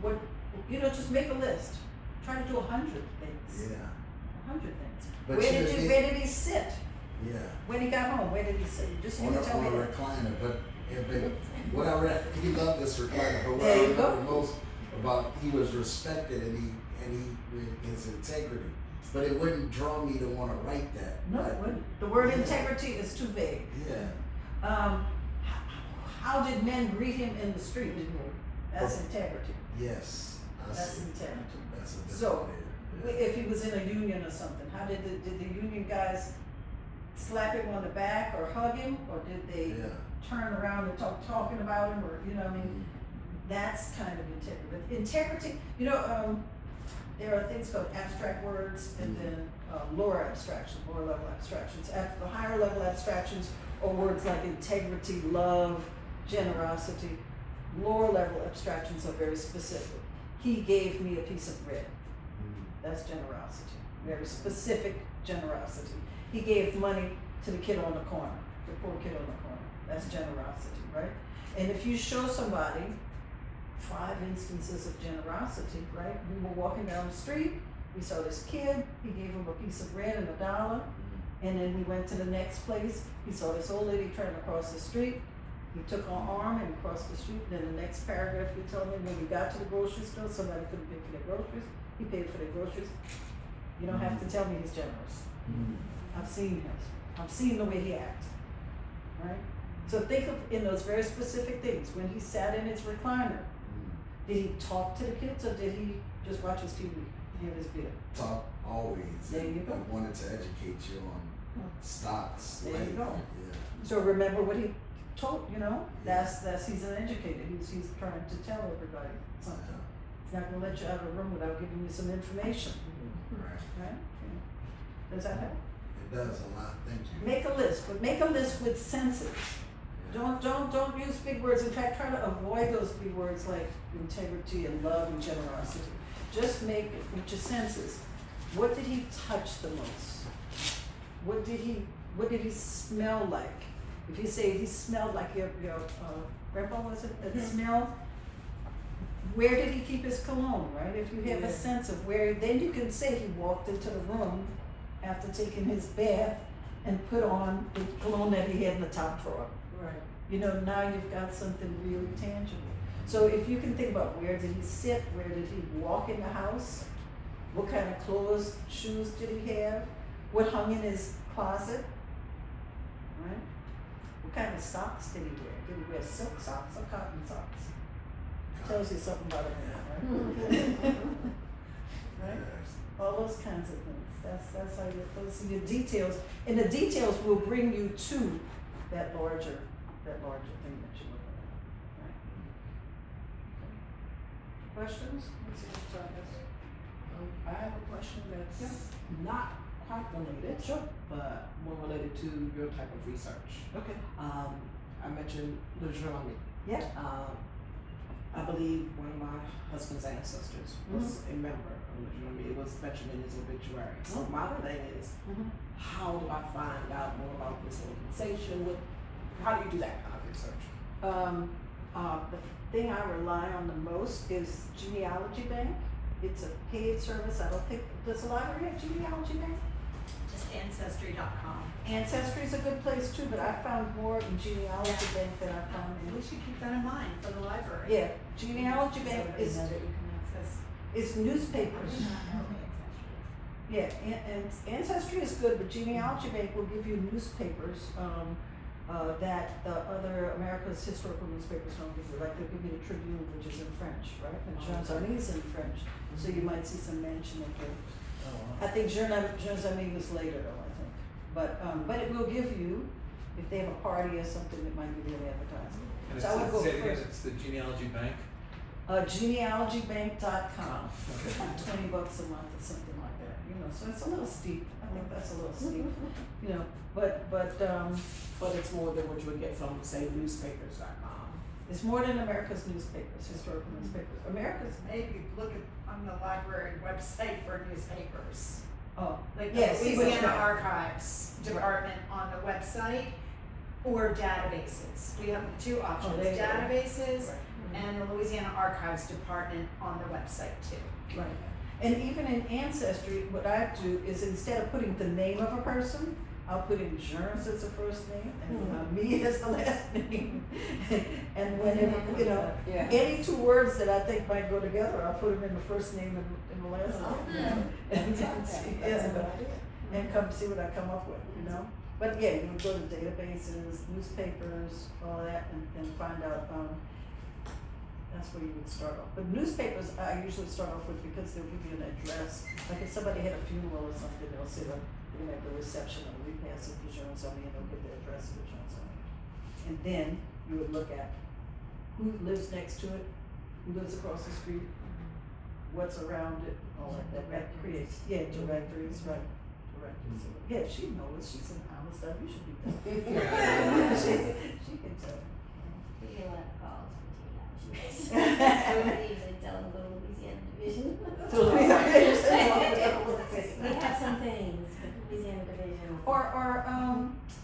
what, just make a list. Try to do 100 things. Yeah. 100 things. But Where did he sit? Yeah. When he got home, where did he sit? Just On you a tell me that. recliner, but what I read, he loved this recliner, but what There I you remember go. most about, he was respected and his integrity. But it wouldn't draw me to want to write that. No, it wouldn't. The word integrity is too vague. Yeah. How did men greet him in the street? That's integrity. Yes. That's integrity. That's a different So, idea. if he was in a union or something, how did the union guys slap him on the back or hug him, or did they turn around and talking about him, or that's kind of integrity. Integrity, there are things called abstract words and then lower level abstractions. The higher level abstractions are words like integrity, love, generosity. Lower level abstractions are very specific. He gave me a piece of bread. That's generosity. Very specific generosity. He gave money to the kid on the corner, the poor kid on the corner. That's generosity, right? And if you show somebody 5 instances of generosity, right? We were walking down the street, we saw this kid, he gave him a piece of bread and $1, and then we went to the next place, he saw this old lady trying to cross the street, he took her arm and crossed the street. Then the next paragraph he told me, when we got to the grocery store, somebody couldn't pay for their groceries, he paid for their groceries. You don't have to tell me he's generous. I've seen him. I've seen the way he acts, right? So think of, in those very specific things, when he sat in his recliner, did he talk to the kids, or did he just watch his TV, have his beer? Talk always. There you go. I wanted to educate you on stocks. There you go. Yeah. So remember what he told, that's he's an educator. He's trying to tell everybody something. He's not gonna let you out of the room without giving you some information. Right. Right? Yeah. Does that help? It does a lot. Thank you. Make a list, but make a list with senses. Don't use big words. In fact, try to avoid those big words like integrity and love and generosity. Just make it with your senses. What did he touch the most? What did he smell like? If you say he smelled like your grandpa, was it? That smell. Where did he keep his cologne, right? If you have a sense of where, then you can say he walked into the room after taking his bath and put on the cologne that he had in the top drawer. Right. Now you've got something really tangible. So if you can think about where did he sit, where did he walk in the house, what kind of clothes, shoes did he have, what hung in his closet, right? What kind of socks did he wear? Did he wear silk socks or cotton socks? Tells you something about a man, right? Right? All those kinds of things. That's how those are your details. And the details will bring you to that larger thing that you're looking at. Right? Questions? Let's see what's on this. I have a question that's not quite related, but more related to your type of research. Okay. I mentioned Louisiana. Yeah. I believe one of my husband's ancestors was a member of Louisiana. It was mentioned in his obituary. So my thing is, how do I find out more about this organization? How do you do that kind of research? The thing I rely on the most is Genealogy Bank. It's a paid service. I don't think, does the library have Genealogy Bank? Just ancestry.com. Ancestry is a good place too, but I found more in Genealogy Bank than I found in. We should keep that in mind for the library. Yeah, Genealogy Bank is That you can access. newspapers. Yeah, and Ancestry is good, but Genealogy Bank will give you newspapers that the other America's historical newspapers don't give you. Like they'll give you the Tribune, which is in French, right? And Journaux is in French, so you might see some mention of it. I think Journaux was later though, I think. But it will give you, if they have a party or something, it might give you an advertising. And So I would go say it again, first. it's the Genealogy Bank. Genealogybank.com. Okay. $20 a month or something like that, you know, so it's a little steep. I think that's a little steep, you know, but But it's more than what you would get from, say, newspapers.com. it's more than America's newspapers, historical newspapers. America's, Maybe look at, on the library website for newspapers. oh, Like yeah, the see what Louisiana you- Archives Department on the website, or databases. We have two options, there you go. databases Right. and the Louisiana Archives Department on the website too. Right. And even in Ancestry, what I do is instead of putting the name of a person, I'll put in Journaux as the first name and me as the last name. And whenever, you know, Yeah. any two words that I think might go together, I'll put them in the first name and in the last name. And see, That's a yeah, good idea. and come see what I come up with, you know? But yeah, you would go to databases, newspapers, all that, and find out, that's where you would start off. But newspapers, I usually start off with because they'll give you an address. Like if somebody had a funeral or something, they'll say that they have the reception or the repast of the Jones Army and they'll get the address of the Jones Army. And then you would look at who lives next to it, who lives across the street, what's around it, all that. That creates, yeah, directories, right. Directories. Yeah, she knows, she's in Thomas stuff, you should be there. She can tell. We get a lot of calls from genealogy. They usually tell them to go to Louisiana Division. We have some things, but Louisiana Division. Or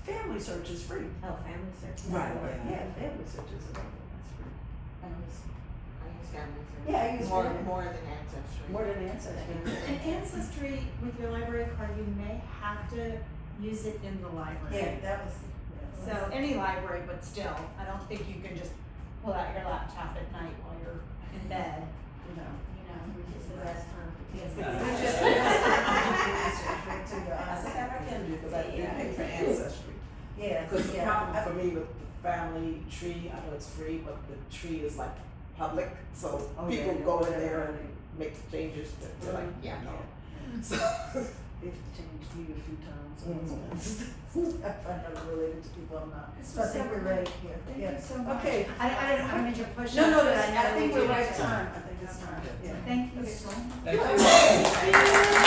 family search is free. Oh, family search. Right. Yeah, family search is available, that's free. I use family search. Yeah, I use more, family. more than ancestry. More than Ancestry. And Ancestry, with your library card, you may have to use it in the library. Yeah, that was, So any library, but still, I don't think you can just pull out your laptop at night while you're in bed, you know. Which is the best time for kids. I said that I can do because I did pay for ancestry. Yeah, Because the yeah. problem for me with the family tree, I know it's free, but the tree is like public, so Oh, people yeah, go in yeah. there and make changes that they're like, yeah, no. So, They've changed me a few times, so it's I find out I'm related to people I'm not. So I think we're ready here. Thank Yeah. you so much. Okay. I don't mean to push No, us, no, but I know think we we're do right have time. I think it's time, yeah. Thank you so much. Thank you.